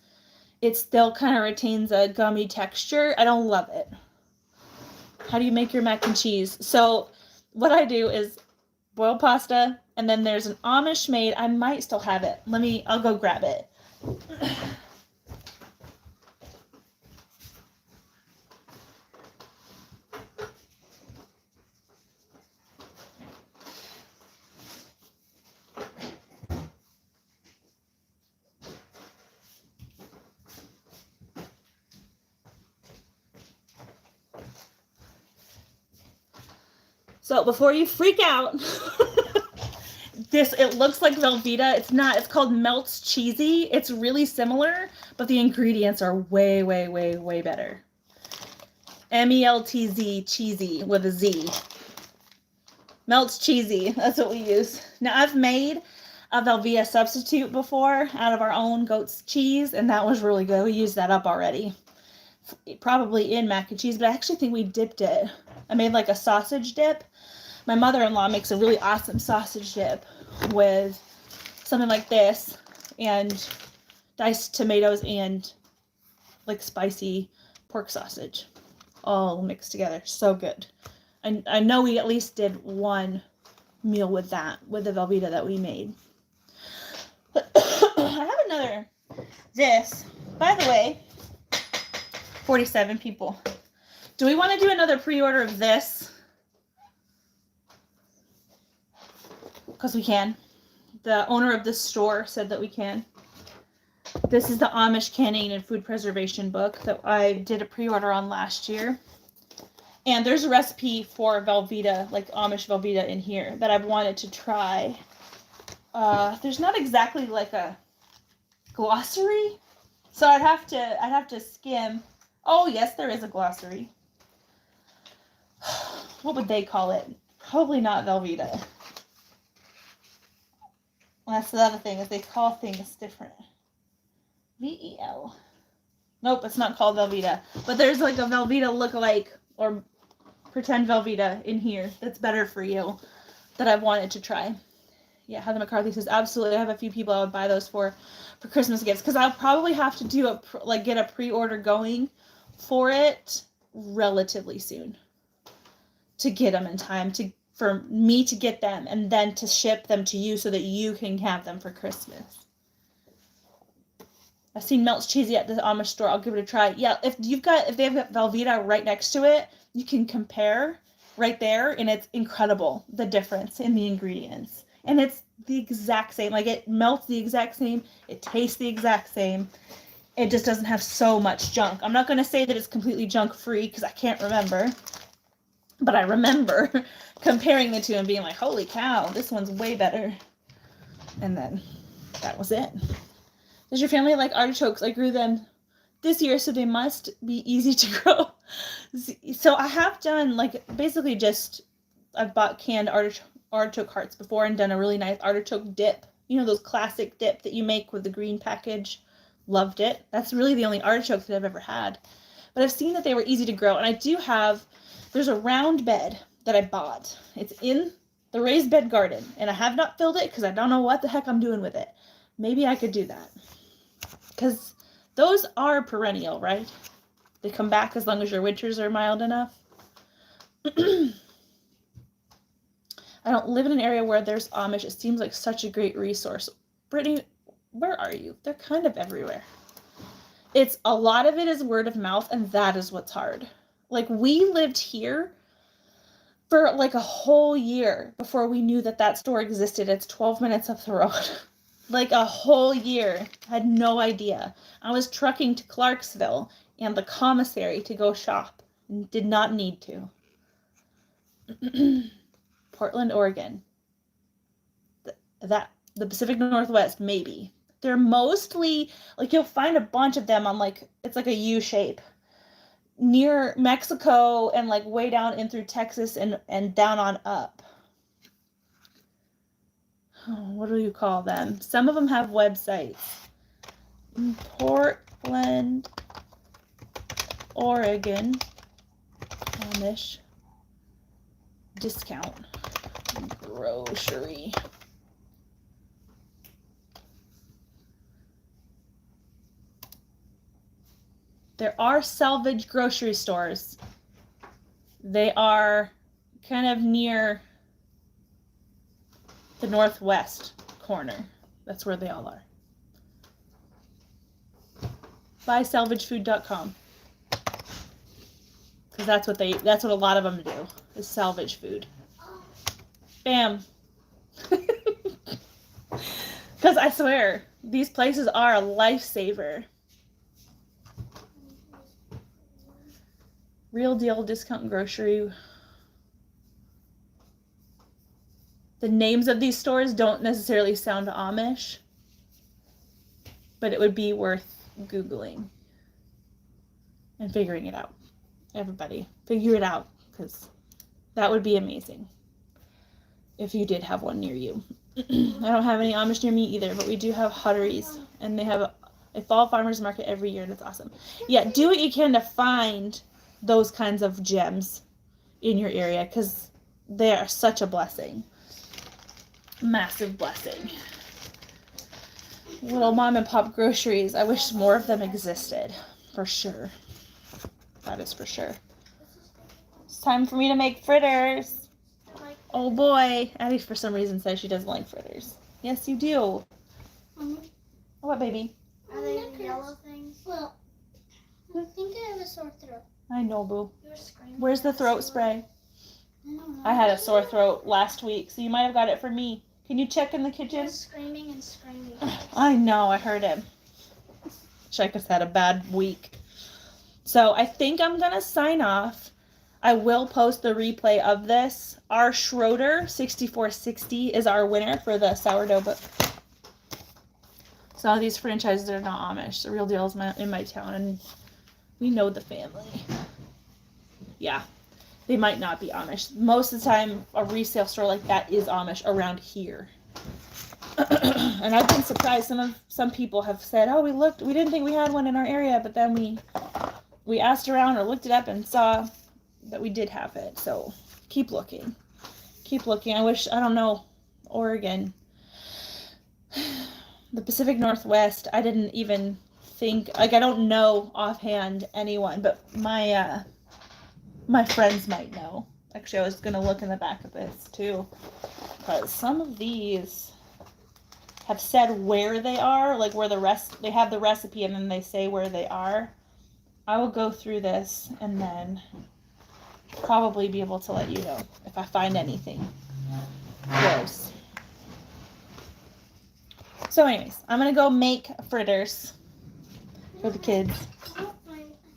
It still kind of retains a gummy texture. I don't love it. How do you make your mac and cheese? So what I do is boil pasta, and then there's an Amish made. I might still have it. I'll go grab it. So before you freak out, it looks like Velveeta. It's not. It's called Melts Cheesy. It's really similar, but the ingredients are way, way, way, way better. MELTZ, cheesy with a Z. Melts cheesy. That's what we use. Now, I've made a Velveeta substitute before out of our own goat's cheese, and that was really good. We used that up already. Probably in mac and cheese, but I actually think we dipped it. I made like a sausage dip. My mother-in-law makes a really awesome sausage dip with something like this and diced tomatoes and like spicy pork sausage all mixed together. So good. I know we at least did one meal with that, with the Velveeta that we made. I have another, this, by the way, 47 people. Do we want to do another pre-order of this? Because we can. The owner of this store said that we can. This is the Amish Canning and Food Preservation book that I did a pre-order on last year. And there's a recipe for Velveeta, like Amish Velveeta in here that I've wanted to try. There's not exactly like a glossary, so I'd have to skim. Oh yes, there is a glossary. What would they call it? Probably not Velveeta. Well, that's the other thing, is they call things different. VEL. Nope, it's not called Velveeta. But there's like a Velveeta lookalike or pretend Velveeta in here that's better for you that I've wanted to try. Yeah, Heather McCarthy says, absolutely. I have a few people I would buy those for Christmas gifts, because I'll probably have to do get a pre-order going for it relatively soon to get them in time for me to get them and then to ship them to you so that you can have them for Christmas. I've seen Melts Cheesy at the Amish store. I'll give it a try. Yeah, if they have Velveeta right next to it, you can compare right there, and it's incredible, the difference in the ingredients. And it's the exact same. Like, it melts the exact same. It tastes the exact same. It just doesn't have so much junk. I'm not going to say that it's completely junk-free because I can't remember. But I remember comparing the two and being like, holy cow, this one's way better. And then that was it. Does your family like artichokes? I grew them this year, so they must be easy to grow. So I have done, like, basically just, I've bought canned artichoke hearts before and done a really nice artichoke dip. You know, those classic dip that you make with the green package. Loved it. That's really the only artichoke that I've ever had. But I've seen that they were easy to grow. And I do have, there's a round bed that I bought. It's in the raised bed garden. And I have not filled it because I don't know what the heck I'm doing with it. Maybe I could do that. Because those are perennial, right? They come back as long as your winters are mild enough. I don't live in an area where there's Amish. It seems like such a great resource. Brittany, where are you? They're kind of everywhere. A lot of it is word of mouth, and that is what's hard. Like, we lived here for like a whole year before we knew that store existed. It's 12 minutes up the road. Like a whole year. I had no idea. I was trucking to Clarksville and the commissary to go shop and did not need to. Portland, Oregon. The Pacific Northwest, maybe. They're mostly, like, you'll find a bunch of them on, like, it's like a U shape. Near Mexico and, like, way down in through Texas and down on up. Oh, what do you call them? Some of them have websites. Portland, Oregon, Amish discount grocery. There are salvage grocery stores. They are kind of near the northwest corner. That's where they all are. BuySalvageFood.com. Because that's what a lot of them do, is salvage food. Bam. Because I swear, these places are a lifesaver. Real deal discount grocery. The names of these stores don't necessarily sound Amish, but it would be worth Googling and figuring it out. Everybody, figure it out, because that would be amazing. if you did have one near you. I don't have any Amish near me either, but we do have Hutteries, and they have a fall farmers market every year, and it's awesome. Yeah, do what you can to find those kinds of gems in your area, because they are such a blessing. Massive blessing. Little mom and pop groceries. I wish more of them existed, for sure. That is for sure. It's time for me to make fritters. Oh boy. Addie for some reason says she doesn't like fritters. Yes, you do. What, baby? Are they yellow things? Well, I think I have a sore throat. I know, boo. You were screaming. Where's the throat spray? I don't know. I had a sore throat last week, so you might have got it from me. Can you check in the He kitchen? was screaming and screaming. I know, I heard him. Shika's had a bad week. So I think I'm going to sign off. I will post the replay of this. Our Schroeder 6460 is our winner for the sourdough book. So these franchises are not Amish. The real deal is in my town, and we know the family. Yeah, they might not be Amish. Most of the time, a resale store like that is Amish around here. And I've been surprised. Some people have said, "Oh, we didn't think we had one in our area," but then we asked around or looked it up and saw that we did have it. So keep looking. Keep looking. I don't know, Oregon. The Pacific Northwest, I didn't even think, I don't know offhand anyone, but my friends might know. Actually, I was going to look in the back of this too, because some of these have said where they are, like where they have the recipe and then they say where they are. I will go through this and then probably be able to let you know if I find anything close. So anyways, I'm going to go make fritters for the kids. I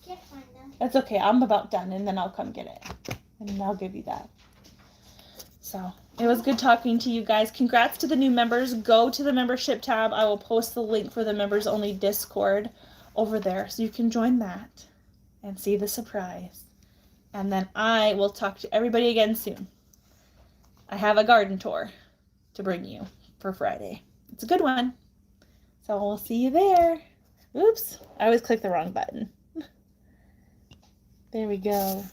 can't find them. That's okay. I'm about done, and then I'll come get it. And I'll give you that. So, it was good talking to you guys. Congrats to the new members. Go to the membership tab. I will post the link for the members only Discord over there, so you can join that and see the surprise. And then I will talk to everybody again soon. I have a garden tour to bring you for Friday. It's a good one. So we'll see you there. Oops, I always click the wrong button. There we go.